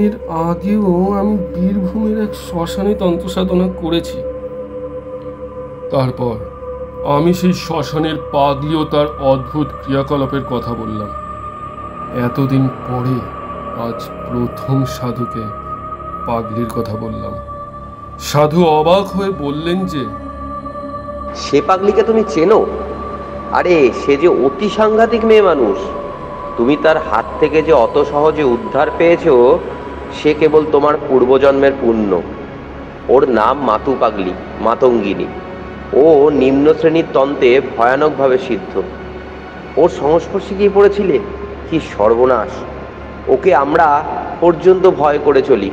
এর আগেও আমি বীরভূমের এক শ্মশানে তন্ত্র সাধনা করেছি। তারপর আমি সেই শ্মশানের পাগলি ও তার অদ্ভুত ক্রিয়াকলাপের কথা বললাম। এতদিন পরে আজ প্রথম সাধুকে পাগলির কথা বললাম। সাধু অবাক হয়ে বললেন যে, সে পাগলিকে তুমি চেনো? আরে সে যে অতি সাংঘাতিক মেয়ে মানুষ। তুমি তার হাত থেকে যে অত সহজে উদ্ধার পেয়েছো, সে কেবল তোমার পূর্বজন্মের পুণ্য। ওর নাম মাতু পাগলি, মাতঙ্গিনী। ও নিম্ন শ্রেণীর তন্ত্রে ভয়ানকভাবে সিদ্ধ। ওর সংস্পর্শে কি পড়েছিলে? কি সর্বনাশ! ওকে আমরা পর্যন্ত ভয় করে চলি।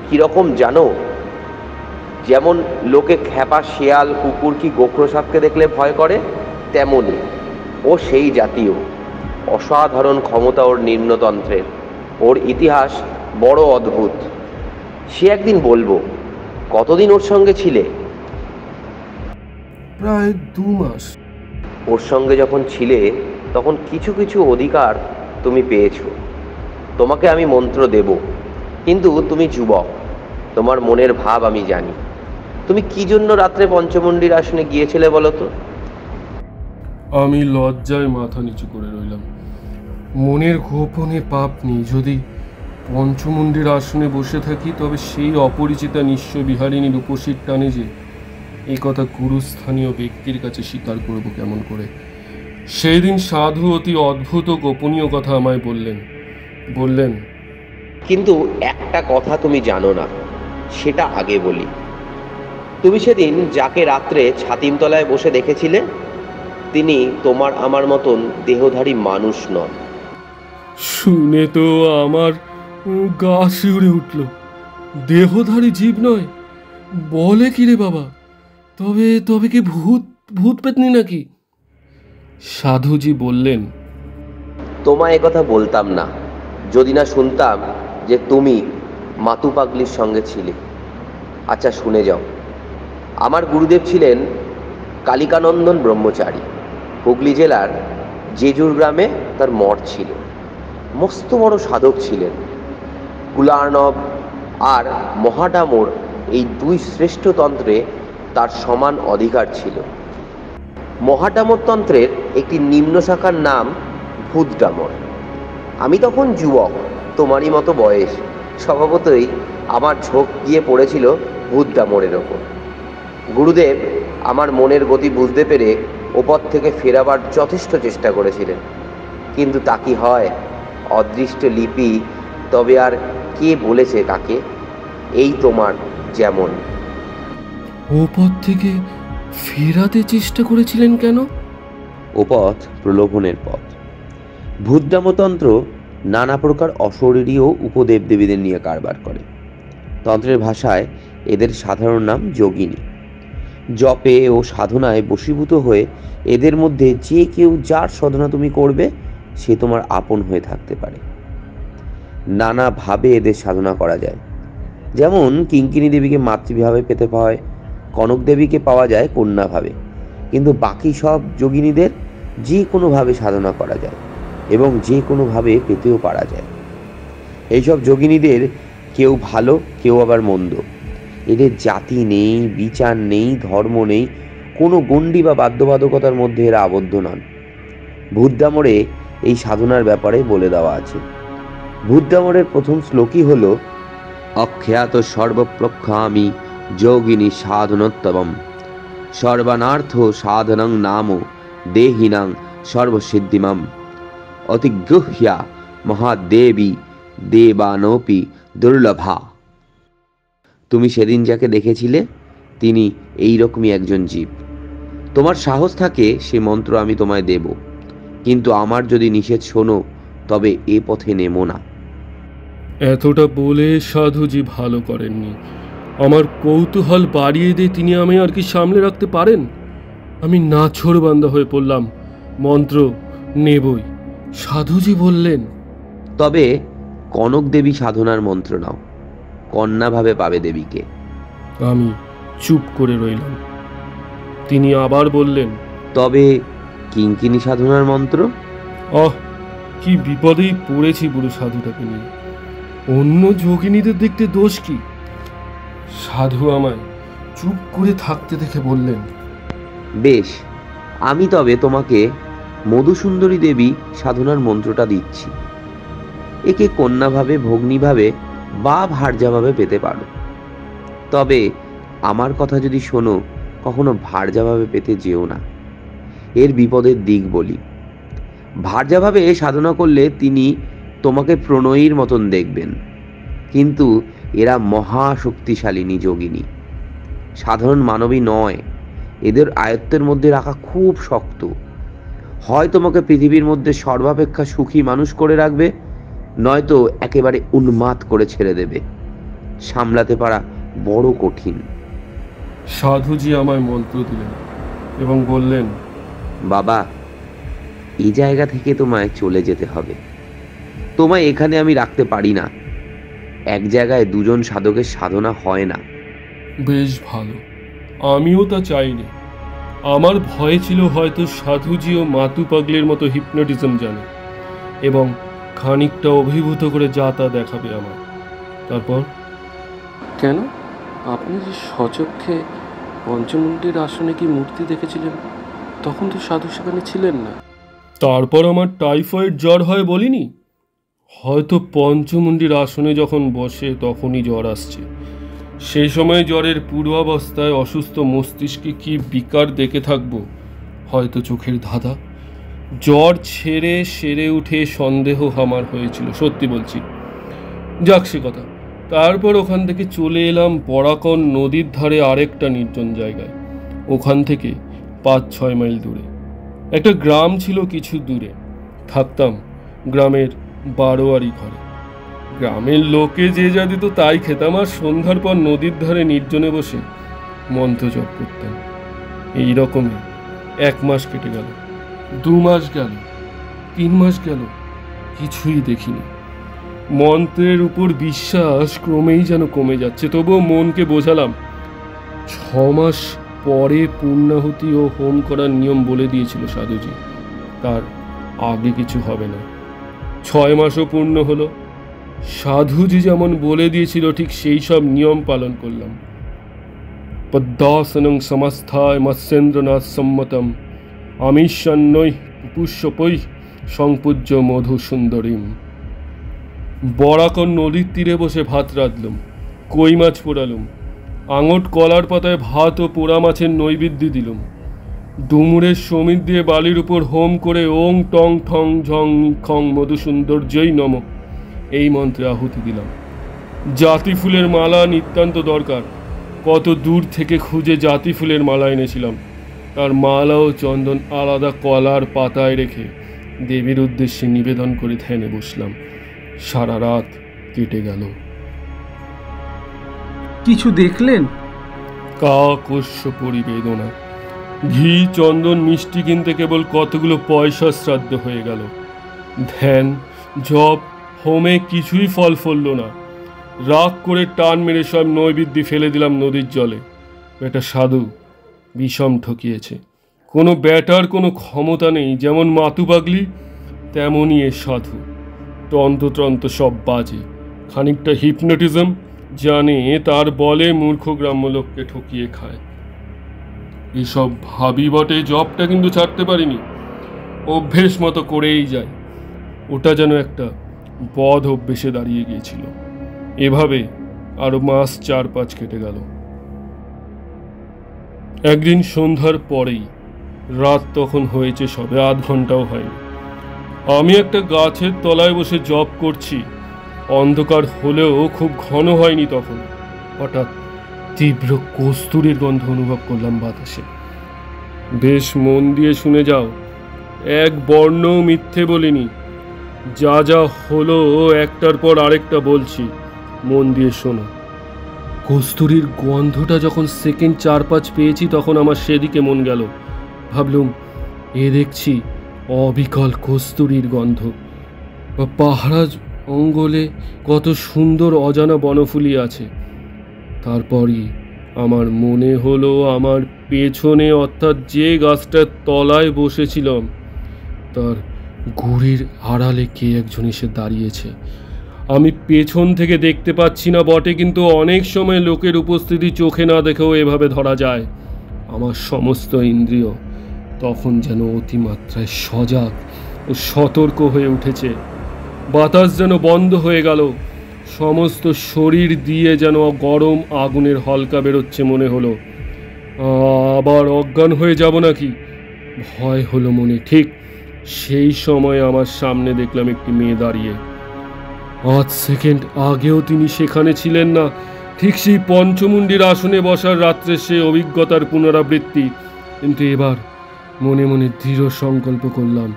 কিরকম জানো? যেমন লোকে খ্যাপা শিয়াল, কুকুর কি গোখরো সাপকে দেখলে ভয় করে, তেমনি ও সেই জাতীয়। অসাধারণ ক্ষমতা ওর নিম্নতন্ত্রের। ওর ইতিহাস বড় অদ্ভুত। সে একদিন বলবো। কতদিন ওর সঙ্গে ছিলে? প্রায় 2 মাস। ওর সঙ্গে যখন ছিলে তখন কিছু কিছু অধিকার তুমি পেয়েছো। তোমাকে আমি মন্ত্র দেব, কিন্তু তুমি যুবক, তোমার মনের ভাব আমি জানি। তুমি কি জন্য রাত্রে পঞ্চমুণ্ডির আসনে গিয়েছিলে বলো তো? আমি লজ্জায় মাথা নিচু করে রইলাম। মনের গোপনে পাপ নেই। যদি পঞ্চমুণ্ডির আসনে বসে থাকি তবে সেই অপরিচিতা নিঃস্ব বিহারিণীর উপসির টানে যে, এই কথা গুরুস্থানীয় ব্যক্তির কাছে স্বীকার করব কেমন করে? সেই দিন সাধু অতি অদ্ভুত গোপনীয় কথা আমায় বললেন। কিন্তু একটা কথা তুমি জানো না, সেটা আগে বলি। তুমি সেদিন যাকে রাত্রে ছাতিমতলায় বসে দেখেছিলে, তিনি তোমার আমার মতন দেহধারী মানুষ নন। শুনে তো আমার গা শিউরে উঠল। দেহধারী জীব নয়? বলে কি রে বাবা? তবে কি ভূত পেতনি নাকি? সাধুজি বললেন, তোমায় একথা বলতাম না যদি না শুনতাম যে তুমি মাতু পাগলির সঙ্গে ছিলে। আচ্ছা শুনে যাও। আমার গুরুদেব ছিলেন কালিকানন্দন ব্রহ্মচারী। হুগলি জেলার জেজুর গ্রামে তার মঠ ছিল। মস্ত বড় সাধক ছিলেন। কুলার্ণব আর মহাডামর এই 2 শ্রেষ্ঠ তন্ত্রে তার সমান অধিকার ছিল। মহাডামর তন্ত্রের একটি নিম্ন শাখার নাম ভূতডামর। আমি তখন যুবক, তোমারই মতো বয়স। স্বভাবতই আমার ঝোঁক গিয়ে পড়েছিল ভূতডামরের ওপর। গুরুদেব আমার মনের গতি বুঝতে পেরে ওপর থেকে ফেরাবার যথেষ্ট চেষ্টা করেছিলেন, কিন্তু তা কি হয়? অদৃষ্ট লিপি। তবে আর কে বলেছে কাকে? এই তোমার যেমন। ও পথ থেকে ফেরাতে চেষ্টা করেছিলেন কেন? ও পথ প্রলোভনের পথ। ভূতডামতন্ত্র নানা প্রকার অশরীরীয় উপদেবদেবীদের নিয়ে কারবার করে। তন্ত্রের ভাষায় এদের সাধারণ নাম যোগিনী। জপে ও সাধনায় বশীভূত হয়ে এদের মধ্যে যে কেউ যার সাধনা তুমি করবে সে তোমার আপন হয়ে থাকতে পারে। নানাভাবে এদের সাধনা করা যায়। যেমন কিঙ্কিনী দেবীকে মাতৃভাবে পেতে হয়, কনক দেবীকে পাওয়া যায় কন্যাভাবে। কিন্তু বাকি সব যোগিনীদের যে কোনোভাবে সাধনা করা যায় এবং যে কোনোভাবে পেতেও পারা যায়। এইসব যোগিনীদের কেউ ভালো, কেউ আবার মন্দ। এদের জাতি নেই, বিচার নেই, ধর্ম নেই, কোনো গণ্ডি বা বাধ্যবাধকতার মধ্যে এরা আবদ্ধ নন। ভূতডামরে এই সাধনার ব্যাপারে বলে দেওয়া আছে। ভূতডামরের প্রথম শ্লোকই হল, অখ্যাত সর্বপ্রক্ষামি যোগিনী সাধনোত্তমম সর্বানার্থ সাধনং নাম দেহিনাং সর্বসিদ্ধিমম অতিগৃহ্যা মহাদেবী দেবানোপি দুর্লভা। তুমি সেদিন যাকে দেখেছিলে তিনি এইরকমই একজন জীব। তোমার সাহস থাকে সে মন্ত্র আমি তোমায় দেব, কিন্তু আমার যদি নিষেধ শোনো তবে এ পথে নেমো না। এতটা বলে সাধুজি ভালো করেননি। আমার কৌতূহল বাড়িয়ে দিয়ে তিনি আমি আর কি সামলে রাখতে পারেন? আমি নাছোড়বান্দা হয়ে পড়লাম। মন্ত্র নেবই। সাধুজি বললেন, তবে কনক দেবী সাধনার মন্ত্র নাও, কন্যাভাবে পাবে দেবীকে। আমি চুপ করে রইলাম। তিনি আবার বললেন, তবে কিঙ্কিনী সাধনার মন্ত্র? কি বিপদেই পড়েছি বুড়ো সাধুটাকে নিয়ে। অন্য যোগিনীদের দেখতে দোষ কি? সাধু আমায় চুপ করে থাকতে দেখে বললেন, বেশ, আমি তবে তোমাকে মধুসুন্দরী দেবী সাধনার মন্ত্রটা দিচ্ছি। একে কন্যাভাবে, ভগ্নীভাবে বা ভার্যাভাবে পেতে পারো। তবে আমার কথা যদি শোনো, কখনো ভার্যাভাবে পেতে যেও না। এর বিপদের দিক বলি। ভার্যাভাবে সাধনা করলে তিনি তোমাকে প্রণয়ীর মতন দেখবেন, কিন্তু এরা মহাশক্তিশালিনী যোগিনী, সাধারণ মানবী নয়। এদের আয়ত্তের মধ্যে রাখা খুব শক্ত। হয় তোমাকে পৃথিবীর মধ্যে সর্বাপেক্ষা সুখী মানুষ করে রাখবে, নয়তো একেবারে উন্মাদ করে ছেড়ে দেবে। সামলাতে পারা বড় কঠিন। সাধুজি আমায় মন্ত্র দিলেন এবং বললেন, বাবা, এই জায়গা থেকে তোমায় চলে যেতে হবে। তোমায় এখানে আমি রাখতে পারি না। এক জায়গায় দুজন সাধকের সাধনা হয় না। বেশ ভালো, আমিও তা চাইনি। আমার ভয় ছিল হয়তো সাধুজি ও মাতু পাগলির মতো হিপনোটিজম জানে এবং খানিকটা অভিভূত করে যা তা দেখাবে আমার। তারপর কেন, আপনি যে সচক্ষে পঞ্চমুণ্ডির আসনে কি মূর্তি দেখেছিলেন, তখন তো সাধু সেখানে ছিলেন না। তারপর আমার টাইফয়েড জ্বর হয় বলিনি? হয়তো পঞ্চমুণ্ডির আসনে যখন বসে তখনই জ্বর আসছে। সেই সময় জ্বরের পূর্বাবস্থায় অসুস্থ মস্তিষ্কে কি বিকার দেখে থাকবো, হয়তো চোখের ধাঁধা। জ্বর ছেড়ে সেরে উঠে সন্দেহ আমার হয়েছিল, সত্যি বলছি। যাক সে কথা। তারপর ওখান থেকে চলে এলাম বরাকন নদীর ধারে আরেকটা নির্জন জায়গায়। ওখান থেকে 5-6 মাইল দূরে একটা গ্রাম ছিল কিছু দূরে। থাকতাম গ্রামের বারোয়ারি ঘরে। গ্রামের লোকে যে যা দিত তাই খেতাম, আর সন্ধ্যার পর নদীর ধারে নির্জনে বসে মন্ত্র জপ করতাম। এই রকমই 1 মাস কেটে গেল, 2 মাস গেল, 3 মাস গেল, কিছুই দেখিনি। মন্ত্রের উপর বিশ্বাস ক্রমেই যেন কমে যাচ্ছে। তবুও মনকে বোঝালাম 6 মাস পরে পূর্ণাহুতি ও হোম করার নিয়ম বলে দিয়েছিল সাধুজি, তার আগে কিছু হবে না। 6 মাসও পূর্ণ হলো। সাধুজি যেমন বলে দিয়েছিল ঠিক সেই সব নিয়ম পালন করলাম। পদ্মাসনং সমস্থায় মৎস্যেন্দ্রনাথ সম্মতম আমিষান্নৈ পুষ্যপৈ সংপূজ্য মধু সুন্দরীম। বরাকন নদীর তীরে বসে ভাত রাঁধলুম, কই মাছ পোড়ালুম, আঙট কলার পাতায় ভাত ও পোড়া মাছের নৈবেদ্য দিলুম। ডুমুরের সমিত দিয়ে বালির উপর হোম করে ওং টং ঠং ঝং খং মধু সৌন্দর্যই নম এই মন্ত্রে আহুতি দিলাম। জাতি ফুলের মালা নিতান্ত দরকার। কত দূর থেকে খুঁজে জাতি ফুলের মালা এনেছিলাম। তার মালা ও চন্দন আলাদা কলার পাতায় রেখে দেবীর উদ্দেশ্যে নিবেদন করে ধ্যানে বসলাম। সারা রাত কেটে গেল। কিছু দেখলেন? কাকস্য পরিবেদনা। ঘি, চন্দন, মিষ্টি কিনতে কেবল কতগুলো পয়সা শ্রাদ্ধ হয়ে গেল। ধ্যান, জপ, হোমে কিছুই ফল ফলল না। রাগ করে টান মেরে সব নৈবেদ্য ফেলে দিলাম নদীর জলে। বেটা সাধু বিষম ঠকিয়েছে। কোনো ব্যাটার কোনো ক্ষমতা নেই, যেমন মাতু পাগলি তেমনই এ সাধু। তন্ত্রতন্ত্র সব বাজে। খানিকটা হিপনোটিজম জানে, তার বলে মূর্খ গ্রাম্য লোককে ঠকিয়ে খায়। এসব ভাবি বটে, জবটা কিন্তু ছাড়তে পারিনি। অভ্যেস মতো করেই যায়। ওটা যেন একটা বদ অভ্যেসে দাঁড়িয়ে গিয়েছিল। এভাবে আরো মাস 4-5 কেটে গেল। একদিন সন্ধ্যার পরেই, রাত তখন হয়েছে সবে 8 ঘন্টাও হয়নি, আমি একটা গাছের তলায় বসে জপ করছি। অন্ধকার হলেও খুব ঘন হয়নি তখন। হঠাৎ তীব্র কস্তুরীর গন্ধ অনুভব করলাম বাতাসে। বেশ মন দিয়ে শুনে যাও, এক বর্ণ মিথ্যে বলিনি। যা যা হলো একটার পর আরেকটা বলছি, মন দিয়ে শোনো। কস্তুরীর গন্ধটা যখন সেকেন্ড 4-5 পেয়েছি তখন আমার সেদিকে মন গেল। ভাবলুম, এ দেখছি অবিকল কস্তুরীর গন্ধ। পাহাড় অঙ্গলে কত সুন্দর অজানা বনফুলি আছে। তারপরই আমার মনে হলো আমার পেছনে, অর্থাৎ যে গাছটার তলায় বসেছিলাম তার গুড়ির আড়ালে কে একজন এসে দাঁড়িয়েছে। আমি পেছন থেকে দেখতে পাচ্ছি না বটে, কিন্তু অনেক সময় লোকের উপস্থিতি চোখে না দেখেও এভাবে ধরা যায়। আমার সমস্ত ইন্দ্রিয় তখন যেন অতিমাত্রায় সজাগ ও সতর্ক হয়ে উঠেছে। বাতাস যেন বন্ধ হয়ে গেল। সমস্ত শরীর দিয়ে যেন গরম আগুনের হলকা বেরোচ্ছে মনে হলো। আবার অজ্ঞান হয়ে যাব নাকি ভয় হলো মনে। ঠিক সেই সময় আমার সামনে দেখলাম একটি মেয়ে দাঁড়িয়ে। 5 সেকেন্ড আগেও তিনি সেখানে ছিলেন না। ঠিক সেই পঞ্চমুণ্ডির আসনে বসার রাত্রে সে অভিজ্ঞতার পুনরাবৃত্তি। কিন্তু এবার মনে মনে দৃঢ় সংকল্প করলাম,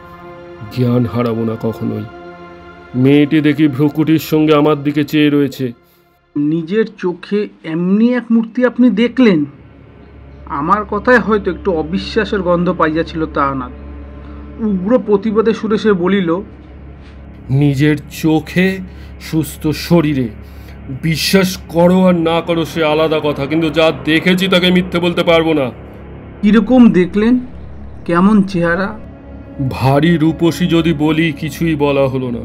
জ্ঞান হারাবো না কখনোই। মেয়েটি দেখি ভ্রুকুটির সঙ্গে আমার দিকে চেয়ে রয়েছে। নিজের চোখে এমনি এক মূর্তি আপনি দেখলেন? আমার কথায় হয়তো একটু অবিশ্বাসের গন্ধ পাইয়াছিল তাহানাথ। উগ্র প্রতিবাদে সুরে সে বলিল, নিজের চোখে, সুস্থ শরীরে বিশ্বাস করো আর না করো সে আলাদা কথা, কিন্তু যা দেখেছি তাকে মিথ্যে বলতে পারবো না। কিরকম দেখলেন? কেমন চেহারা? ভারী রূপসী যদি বলি কিছুই বলা হলো না।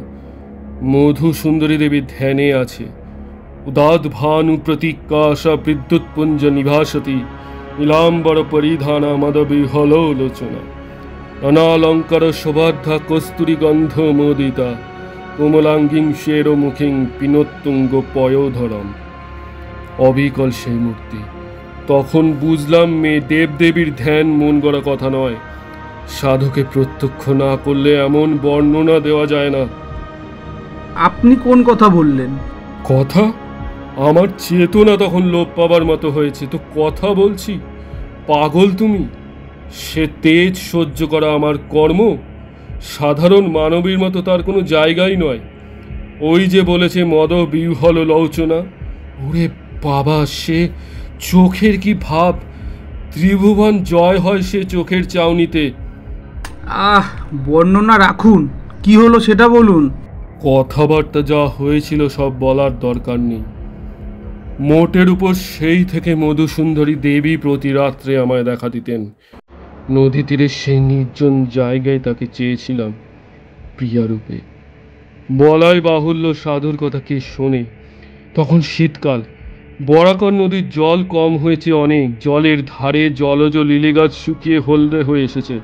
মধু সুন্দরী দেবী ধ্যানে আছে। উদাত ভানু প্রতীকাশা বিদ্যুৎপুঞ্জ নিভাসতি নীলাম্বর পরিধানা মদবিহল লোচনা অনালঙ্কার শোভাঢ্যা কস্তুরী গন্ধ মোদিতা কোমলাঙ্গিং শের মুখিং পিনোত্তুঙ্গ পয়োধরম। অবিকল সেই মূর্তি। তখন বুঝলাম মেয়ে দেবদেবীর ধ্যান মন গড়া কথা নয়। সাধুকে প্রত্যক্ষ না করলে এমন বর্ণনা দেওয়া যায় না। আপনি কোন কথা বললেন? কথা? আমার চেতনা তখন লোপ পাবার মতো হয়েছে, তো কথা বলছি। পাগল তুমি? সে তেজ সহ্য করা আমার কর্ম। সাধারণ মানবীর মতো তার কোনো জায়গাই নয়। ওই যে বলেছে মদ বিহ্বল লোচনা, ওরে বাবা, সে চোখের কি ভাব! ত্রিভুবন জয় হয় সে চোখের চাউনিতে। বর্ণনা রাখুন, কি হলো সেটা বলুন। কথাবার্তা যা হয়েছিল সব বলার দরকার নেই। মোটের উপর সেই থেকে মধুসুন্দরী দেবী প্রতি রাত্রে আমায় দেখা দিতেন। নদী তীরের সেই নির্জন জায়গায় তাকে চেয়েছিলাম প্রিয়ারূপে। বলাই বাহুল্য, সাধুর কথা কে শোনে। তখন শীতকাল, বরাকর নদীর জল কম হয়েছে অনেক। জলের ধারে জলজ লিলি গাছ শুকিয়ে হলদে হয়ে এসেছে।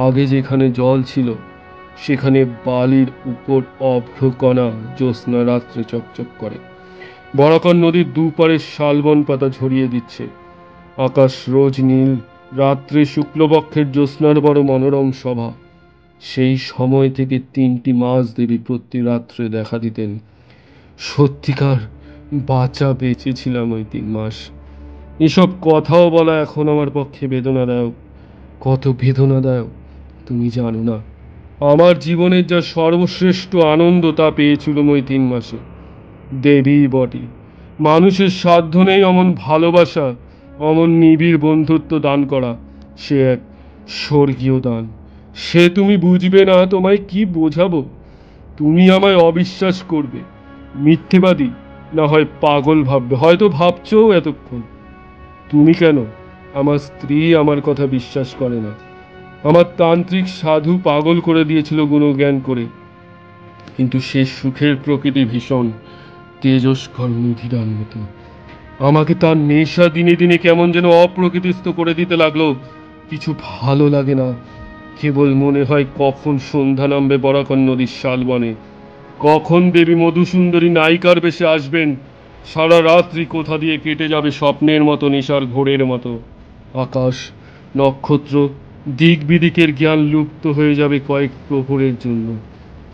আগে যেখানে জল ছিল সেখানে বালির উপর অভ্রকণা জ্যোৎস্না রাত্রে চকচক করে। বরাকর নদীর দুপারে শালবন পাতা ঝরিয়ে দিচ্ছে। আকাশ রোজ নীল, রাত্রে শুক্লপক্ষের জ্যোৎস্নার বড় মনোরম সভা। সেই সময় থেকে 3টি মাস দেবী প্রতি রাত্রে দেখা দিতেন। সত্যিকার বাঁচা বেঁচেছিলাম ওই 3 মাস। এসব কথাও বলা এখন আমার পক্ষে বেদনাদায়ক। কত বেদনাদায়ক তুমি জানো না। আমার জীবনের যা সর্বশ্রেষ্ঠ আনন্দ তা পেয়েছিলাম ওই 3 মাসে। দেবী বটে, মানুষের সাধ্য নেই অমন ভালোবাসা, অমন নিবিড় বন্ধুত্ব দান করা। সে এক স্বর্গীয় দান। সে তুমি বুঝবে না, তোমায় কি বোঝাবো? তুমি আমায় অবিশ্বাস করবে, মিথ্যেবাদী, না হয় পাগল ভাববে। হয়তো ভাবছো এতক্ষণ। তুমি কেন, আমার স্ত্রী আমার কথা বিশ্বাস করে না। আমার তান্ত্রিক সাধু পাগল করে দিয়েছিল গুণজ্ঞান করে। কিন্তু সে সুখের প্রকৃতি ভীষণ তেজস্কর নিধিরার মতো। আমাকে তার নেশা দিনে দিনে কেমন যেন অপ্রকৃতিস্থ করে দিতে লাগলো। কিছু ভালো লাগে না। কেবল মনে হয় কখন সন্ধ্যা নামবে বরাকর নদীর শালবনে, কখন দেবী মধুসুন্দরী নায়িকার বেশে আসবেন। সারা রাত্রি কোথা দিয়ে কেটে যাবে স্বপ্নের মতো, নেশার ঘোরের মতো। আকাশ, নক্ষত্র, দিক বিদিকের জ্ঞান লুপ্ত হয়ে যাবে কয়েক প্রহরের জন্য।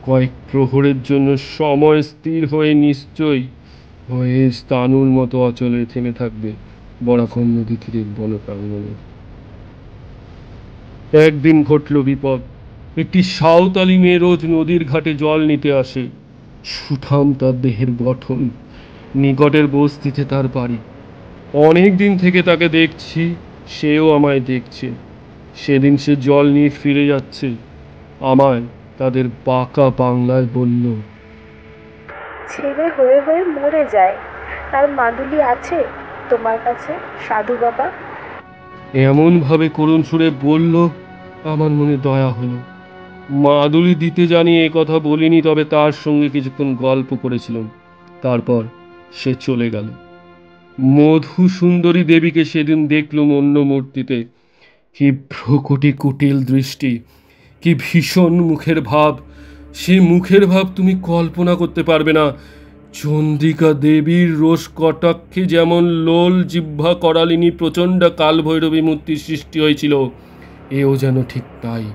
কয়েক প্রহরের জন্য সময় স্থির হয়ে নিশ্চয় হয়ে স্তানুর মতো অচলে থেমে থাকবে বরাকর নদী তীরের বনপ্রাঙ্গণে। একদিন ঘটল বিপদ। একটি সাঁওতালি মেয়ে রোজ নদীর ঘাটে জল নিতে আসে। সুঠাম তার দেহের গঠন, নিকটের বস্তিতে তার বাড়ি। অনেক দিন থেকে তাকে দেখছি, সেও আমায় দেখছে। সেদিন সে জল নিয়ে ফিরে যাচ্ছে। আমায় তাদের বাঁকা বাংলায় বলল, ছেলে হয়ে হয়ে মরে যায়, তার মাদুলি আছে তোমার কাছে সাধু বাবা? এমনভাবে করুণ সুরে বলল, আমার মনে দয়া হলো। মাদুলি দিতে জানি এ কথা বলিনি, তবে তার সঙ্গে কিছুক্ষণ গল্প করেছিলাম। তারপর সে চলে গেল। মধু সুন্দরী দেবীকে সেদিন দেখলুম অন্য মূর্তিতে। কি ভ্রকুটি কুটিল দৃষ্টি, কি ভীষণ মুখের ভাব! সে মুখের ভাব তুমি কল্পনা করতে পারবে না। চন্দ্রিকা দেবীর রোষ কটাক্ষে যেমন লোল জিহ্বা করালিনী প্রচণ্ড কালভৈরবী মূর্তির সৃষ্টি হয়েছিল, এও যেন ঠিক তাই।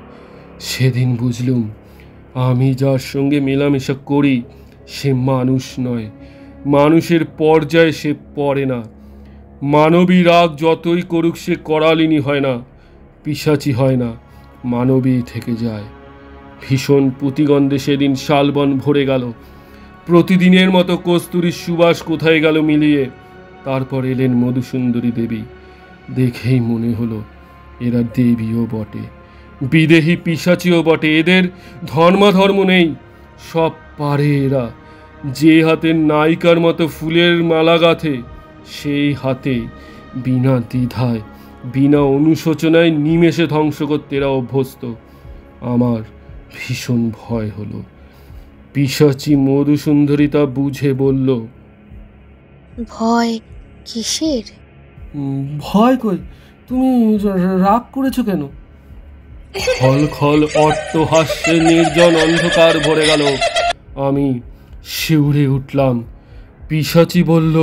সেদিন বুঝলুম আমি যার সঙ্গে মেলামেশা করি সে মানুষ নয়। মানুষের পর্যায়ে সে পড়ে না। মানবী রাগ যতই করুক সে করালিনী হয় না, পিশাচি হয় না, মানবী থেকে যায়। ভীষণ পুতিগন্ধে সেদিন শালবন ভরে গেল। প্রতিদিনের মতো কস্তুরীর সুবাস কোথায় গেল মিলিয়ে। তারপর এলেন মধুসুন্দরী দেবী। দেখেই মনে হলো এরা দেবীও বটে, বিদেহী পিশাচিও বটে। এদের ধর্মাধর্ম নেই, সব পারে এরা। যে হাতে নায়িকার মতো ফুলের মালা গাঁথে, সেই হাতে বিনা দ্বিধায় বিনা অনুশোচনায় নিমেষে ধ্বংস করতে এরা অভ্যস্ত। আমার ভীষণ ভয় হলো। পিশাচি মধুসুন্দরী তা বুঝে বলল, ভয় কিসের? ভয় কই, তুমি রাগ করেছো কেন? খল খল অট্টহাস্যে নির্জন অন্ধকার ভরে গেল। আমি শিউরে উঠলাম। পিশাচি বলল,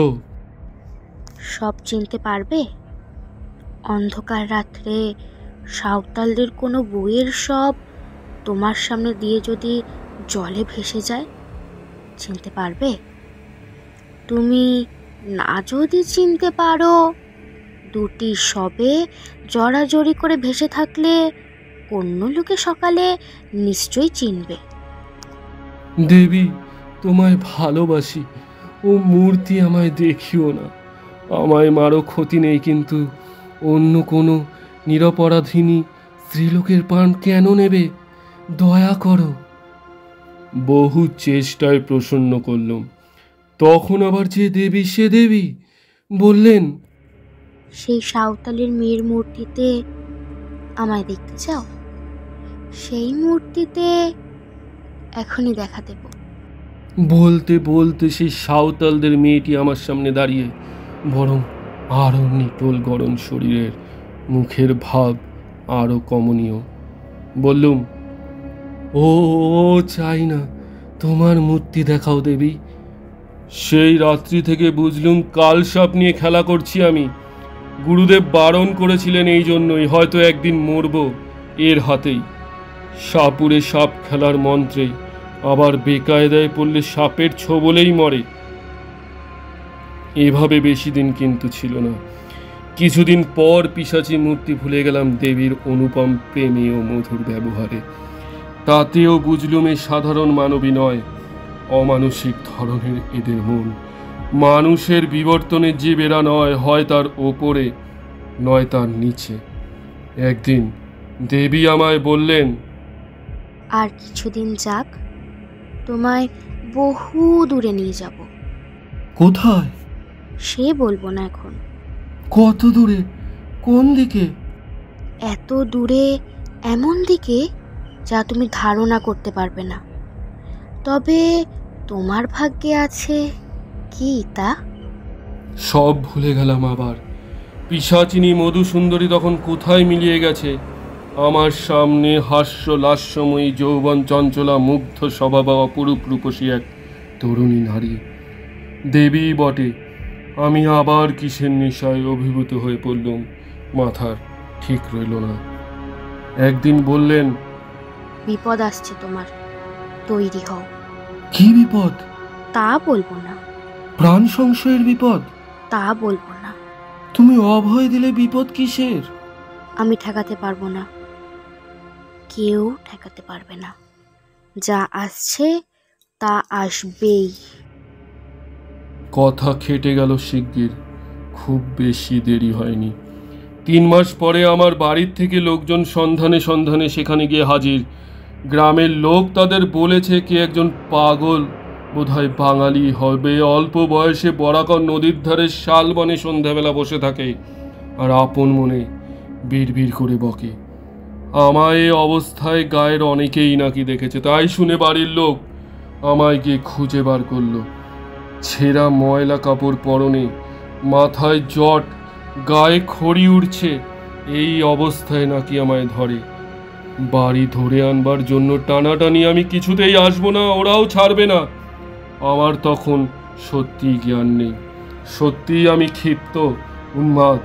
সব চিনতে পারবে? অন্ধকার রাত্রে সাঁওতালদের কোনো বইয়ের সব তোমার সামনে দিয়ে যদি জলে ভেসে যায়, চিনতে পারবে? তুমি না যদি চিনতে পারো, দুটি সবে জড়াজড়ি করে ভেসে থাকলে অন্য লোকে সকালে নিশ্চয়ই চিনবে। দেবী, তোমায় ভালোবাসি, ও মূর্তি আমায় দেখিও না। আমায় মারো, ক্ষতি নেই, কিন্তু অন্য কোনো নিরপরাধিনী স্ত্রীলোকের প্রাণ কেন নেবে? দয়া করো। বহু চেষ্টায় প্রসন্ন করলাম। তখন আবার যে দেবী সে দেবী বললেন, সেই সাঁওতালের মেয়ের মূর্তিতে আমায় দেখতে চাও? সেই মূর্তিতে এখনই দেখা দেব। বলতে বলতে সেই সাঁওতালদের মেয়েটি আমার সামনে দাঁড়িয়ে, বরং আরো নিটোল গরম শরীরের, মুখের ভাব আরো কমনীয়। বললুম, ও চাই না, তোমার মূর্তি দেখাও দেবী। সেই রাত্রি থেকে বুঝলুম কাল সাপ নিয়ে খেলা করছি আমি। গুরুদেব বারণ করেছিলেন এই জন্যই, হয়তো একদিন মরব এর হাতেই। সাপুরে সাপ খেলার মন্ত্রে, আবার বেকায়দায় পড়লে সাপের ছোবলেই মরে। এভাবে বেশি দিন কিন্তু ছিল না। কিছুদিন পর পিশাচি মূর্তি ভুলে গেলাম দেবীর অনুপম প্রেমে ও মধুর ব্যবহারে। তাতেও বুঝলুম এ সাধারণ মানবী নয়, অমানসিক ধরনের এদের মন। মানুষের বিবর্তনের জীবেরা নয়, হয় তার ওপরে নয় তার নিচে। একদিন দেবী আমায় বললেন, আর কিছুদিন যাক, তোমায় বহু দূরে নিয়ে যাব। কোথায়? সে বলবো না এখন। কত দূরে? কোন দিকে? এত দূরে, এমন দিকে যা তুমি ধারণা করতে পারবে না। তবে তোমার ভাগ্যে আছে কি তা? সব ভুলে গেলাম আবার। পিশাচিনী মধুসুন্দরী তখন কোথায় মিলিয়ে গেছে। আমার সামনে হাস্য লাস্যময়ী যৌবন চঞ্চলা মুগ্ধ স্বভাবা অপরূপ রূপসী এক তরুণী নারী। দেবী বটে। আমি আবার কিসের নেশায় অভিভূত হয়ে পড়লুম, মাথার ঠিক রইল না। একদিন বললেন, বিপদ আসছে তোমার, তৈরি হও। কি বিপদ? তা বলবো না। প্রাণ সংশয়ের বিপদ? তা বলবো না। তুমি অভয় দিলে বিপদ কিসের? আমি ঠেকাতে পারবো না, কেউ ঠেকাতে পারবে না। যা আসছে তা আসবেই। কথা খেটে গেল শিগগির। খুব বেশি দেরি হয়নি। 3 মাস পরে আমার বাড়ির থেকে লোকজন সন্ধানে সন্ধানে সেখানে গিয়ে হাজির। গ্রামের লোক তাদের বলেছে কে একজন পাগল, বোধহয় বাঙালি হবে, অল্প বয়সে বরাকর নদীর ধারে শালবনে সন্ধ্যাবেলা বসে থাকে আর আপন মনে বিড়বিড় করে বকে। আমায় এ অবস্থায় গায়ের অনেকেই নাকি দেখেছে। তাই শুনে বাড়ির লোক আমায় গিয়ে খুঁজে বার করলো। ছেঁড়া ময়লা কাপড় পরনে, মাথায় জট, গায়ে খড়ি উঠছে, এই অবস্থায় নাকি আমায় ধরে। বাড়ি ধরে আনবার জন্য টানাটানি। আমি কিছুতেই আসবো না, ওরাও ছাড়বে না। আমার তখন সত্যিই জ্ঞান নেই। সত্যিই আমি ক্ষিপ্ত, উন্মাদ।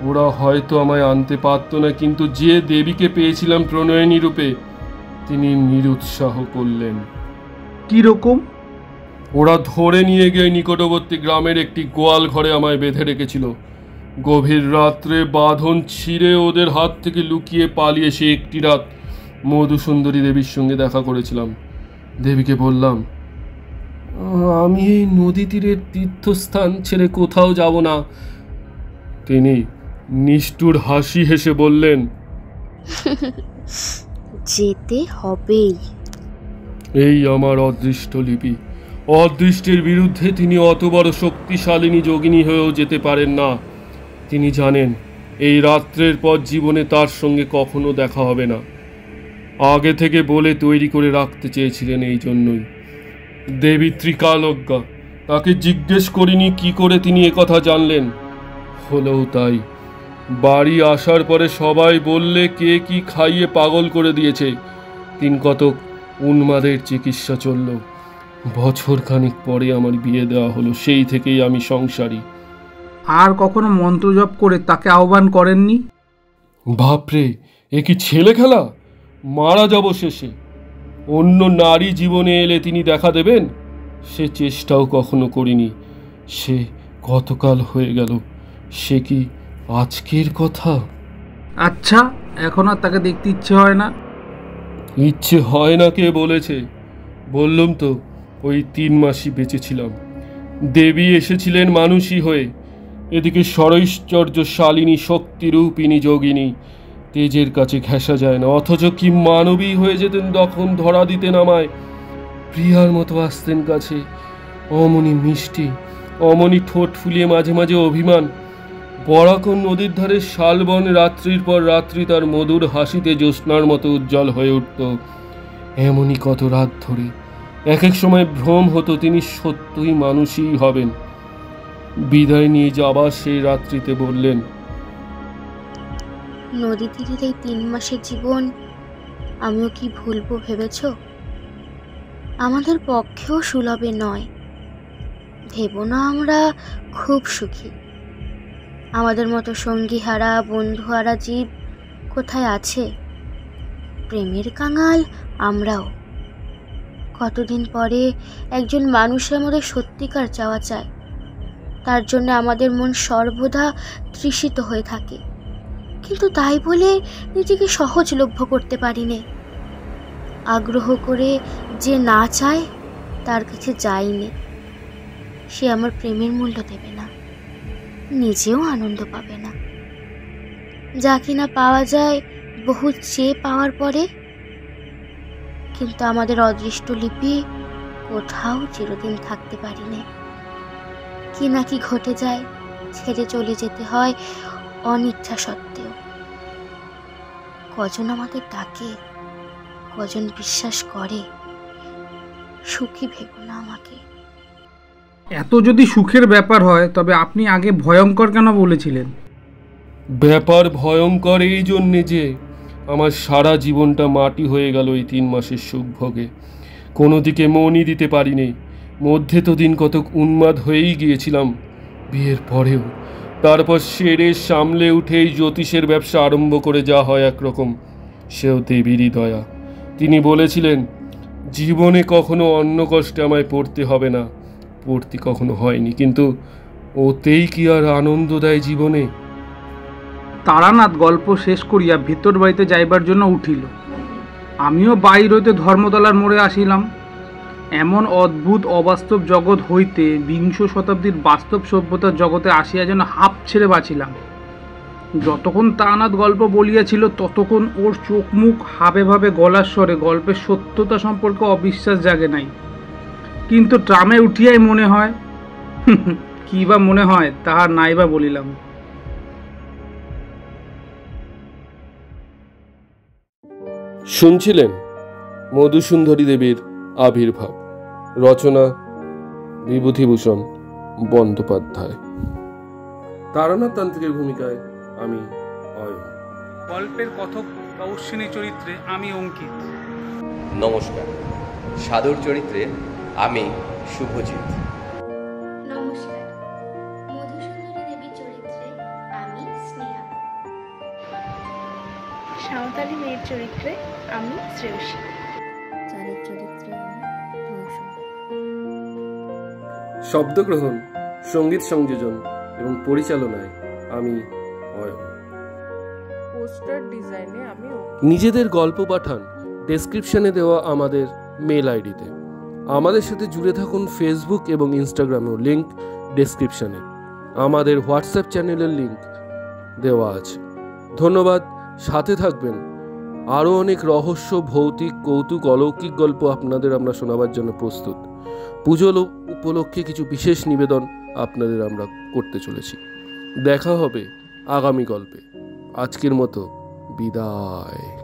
ওরা হয়তো আমায় আনতে পারত না, কিন্তু যে দেবীকে পেয়েছিলাম প্রণয়িনী রূপে, তিনি নিরুৎসাহ করলেন। কিরকম? ওরা ধরে নিয়ে গিয়ে নিকটবর্তী গ্রামের একটি গোয়াল ঘরে আমায় বেঁধে রেখেছিল। গভীর রাত্রে বাঁধন ছিঁড়ে ওদের হাত থেকে লুকিয়ে পালিয়ে সে একটি রাত মধুসুন্দরী দেবীর সঙ্গে দেখা করেছিলাম। দেবীকে বললাম, আমি এই নদী তীরের তীর্থস্থান ছেড়ে কোথাও যাব না। তিনি নিষ্ঠুর হাসি হেসে বললেন, যেতে হবেই। এই আমার অদৃষ্ট লিপি। অদৃষ্টের বিরুদ্ধে তিনি অত বড় শক্তিশালিনী যোগিনী হয়েও যেতে পারেন না। তিনি জানেন এই রাত্রের পর জীবনে তার সঙ্গে কখনো দেখা হবে না। আগে থেকে বলে তৈরি করে রাখতে চেয়েছিলেন। এই জন্যই দেবী ত্রিকালজ্ঞা, তাকে জিজ্ঞেস করিনি কি করে তিনি একথা জানলেন। হলেও তাই। বাড়ি আসার পরে সবাই বললে কে কি খাইয়ে পাগল করে দিয়েছে। তিন কতক উন্মাদের চিকিৎসা চলল। বছর খানিক পরে আমার বিয়ে দেওয়া হলো। সেই থেকেই আমি সংসারী। আর কখনো মন্ত্র জপ করে তাকে আহ্বান করেননি? বাপরে, এ কি ছেলে খেলা! মারা যাব শেষে। অন্য নারী জীবনে এলে তিনি দেখা দেবেন, সে চেষ্টাও কখনো করিনি। সে গতকাল হয়ে গেল। সে কি আজকের কথা? আচ্ছা, এখন আর তাকে দেখতে ইচ্ছে হয় না? ইচ্ছে হয় না কে বলেছে? বললাম তো, ওই 3 মাসই বেঁচেছিলাম। দেবী এসেছিলেন মানুষই হয়ে। এদিকে সরৈশ্বর্য শালিনী শক্তিরূপিণী যোগিনী, তেজের কাছে ঘেঁষা যায় না। অথচ কি মানবী হয়ে যেতেন তখন, ধরা দিতেন আমায়। প্রিয়ার মতো আসতেন কাছে। অমনি মিষ্টি, অমনি ঠোঁট ফুলিয়ে মাঝে মাঝে অভিমান। বরাকন নদীর ধারে শালবন রাত্রির পর রাত্রি তার মধুর হাসিতে জ্যোৎস্নার মতো উজ্জ্বল হয়ে উঠত। এমনই কত রাত ধরে। এক এক সময় ভ্রম হতো তিনি সত্যই মানুষই হবেন। বিদায় নিয়ে যাবার সেই রাত্রিতে বললেন, নদী তীরের এই 3 মাসের জীবন আমিও কি ভুলবো ভেবেছ? আমাদের পক্ষেও সুলভে নয়। ভেবো না আমরা খুব সুখী। আমাদের মতো সঙ্গীহারা বন্ধুহারা জীব কোথায় আছে? প্রেমের কাঙাল আমরাও। কতদিন পরে একজন মানুষের মধ্যে সত্যিকার চাওয়া চায়। তার জন্য আমাদের মন সর্বদা তৃষিত হয়ে থাকে, কিন্তু তাই বলে নিজেকে সহজলভ্য করতে পারি নে। আগ্রহ করে যে না চায় তার কাছে যাইনি, সে আমার প্রেমের মূল্য দেবে না, নিজেও আনন্দ পাবে না। যা কিনা পাওয়া যায় বহু চেয়ে পাওয়ার পরে। কিন্তু আমাদের অদৃষ্ট লিপি কোথাও চিরদিন থাকতে পারি না। কি না কি ঘটে যায়, ছেড়ে চলে যেতে হয় অনিচ্ছা সত্ত্বেও। কজন আমাদের ডাকে, কজন বিশ্বাস করে। সুখী ভেবো না আমাকে। এত যদি সুখের ব্যাপার হয় তবে আপনি আগে ভয়ঙ্কর কেন বলেছিলেন? ব্যাপার ভয়ঙ্কর এই জন্যে যে আমার সারা জীবনটা মাটি হয়ে গেল এই 3 মাসের সুখ ভোগে। কোনো দিকে মনই দিতে পারিনি। মধ্যে তো দিন কতক উন্মাদ হয়েই গিয়েছিলাম বিয়ের পরেও। তারপর সেরে সামলে উঠেই জ্যোতিষের ব্যবসা আরম্ভ করে যা হয় একরকম, সেও দেবীরই দয়া। তিনি বলেছিলেন জীবনে কখনো অন্য কষ্টে আমায় পড়তে হবে না। পড়তে কখনো হয়নি, কিন্তু ওতেই কি আর আনন্দ দেয় জীবনে? তারানাথ গল্প শেষ করিয়া ভিতর বাড়িতে যাইবার জন্য উঠিল। আমিও বাইর হইতে ধর্মতলার মোড়ে আসিলাম। এমন অদ্ভুত অবাস্তব জগৎ হইতে বিংশ শতাব্দীর বাস্তব সভ্যতার জগতে আসিয়া যেন হাঁপ ছেড়ে বাঁচিলাম। যতক্ষণ তারানাথ গল্প বলিয়াছিল ততক্ষণ ওর চোখ মুখ হাবে ভাবে গলার স্বরে গল্পের সত্যতা সম্পর্কে অবিশ্বাস জাগে নাই। কিন্তু ট্রামে উঠিয়াই মনে হয়, কি বা মনে হয় তাহার নাইবা বলিলাম। শুনছিলেন মধুসুন্দরী দেবীর আবির্ভাব। রচনা বিভূতিভূষণ বন্দ্যোপাধ্যায়। তারানাথ তান্ত্রিকের ভূমিকায় আমি অয়ন। গল্পের কথক অশ্বিনী চরিত্রে আমি অঙ্কিত। নমস্কার। সাধুর চরিত্রে আমি শুভজিৎ। নমস্কার। মধুসুন্দরী দেবীর চরিত্রে আমি স্নেহা। সাঁওতালি মেয়ের চরিত্রে আমি শ্রেয়সী। চারের চরিত্রে আমি মৌসুমী। শব্দগ্রহণ, সঙ্গীত সংযোজন এবং পরিচালনায় আমি অয়ন। পোস্টার ডিজাইনে আমি নিজেদের গল্প পাঠান ডেসক্রিপশনে দেওয়া আমাদের মেল আইডিতে। আমাদের সাথে জুড়ে থাকুন ফেসবুক এবং ইনস্টাগ্রামেও, লিংক ডেসক্রিপশনে। আমাদের হোয়াটসঅ্যাপ চ্যানেলের লিংক দেওয়া আছে। ধন্যবাদ, সাথে থাকবেন। আরও অনেক রহস্য, ভৌতিক, কৌতুক, অলৌকিক গল্প আপনাদের আমরা শোনাবার জন্য প্রস্তুত। পুজো উপলক্ষে কিছু বিশেষ নিবেদন আপনাদের আমরা করতে চলেছি। দেখা হবে আগামী গল্পে। আজকের মতো বিদায়।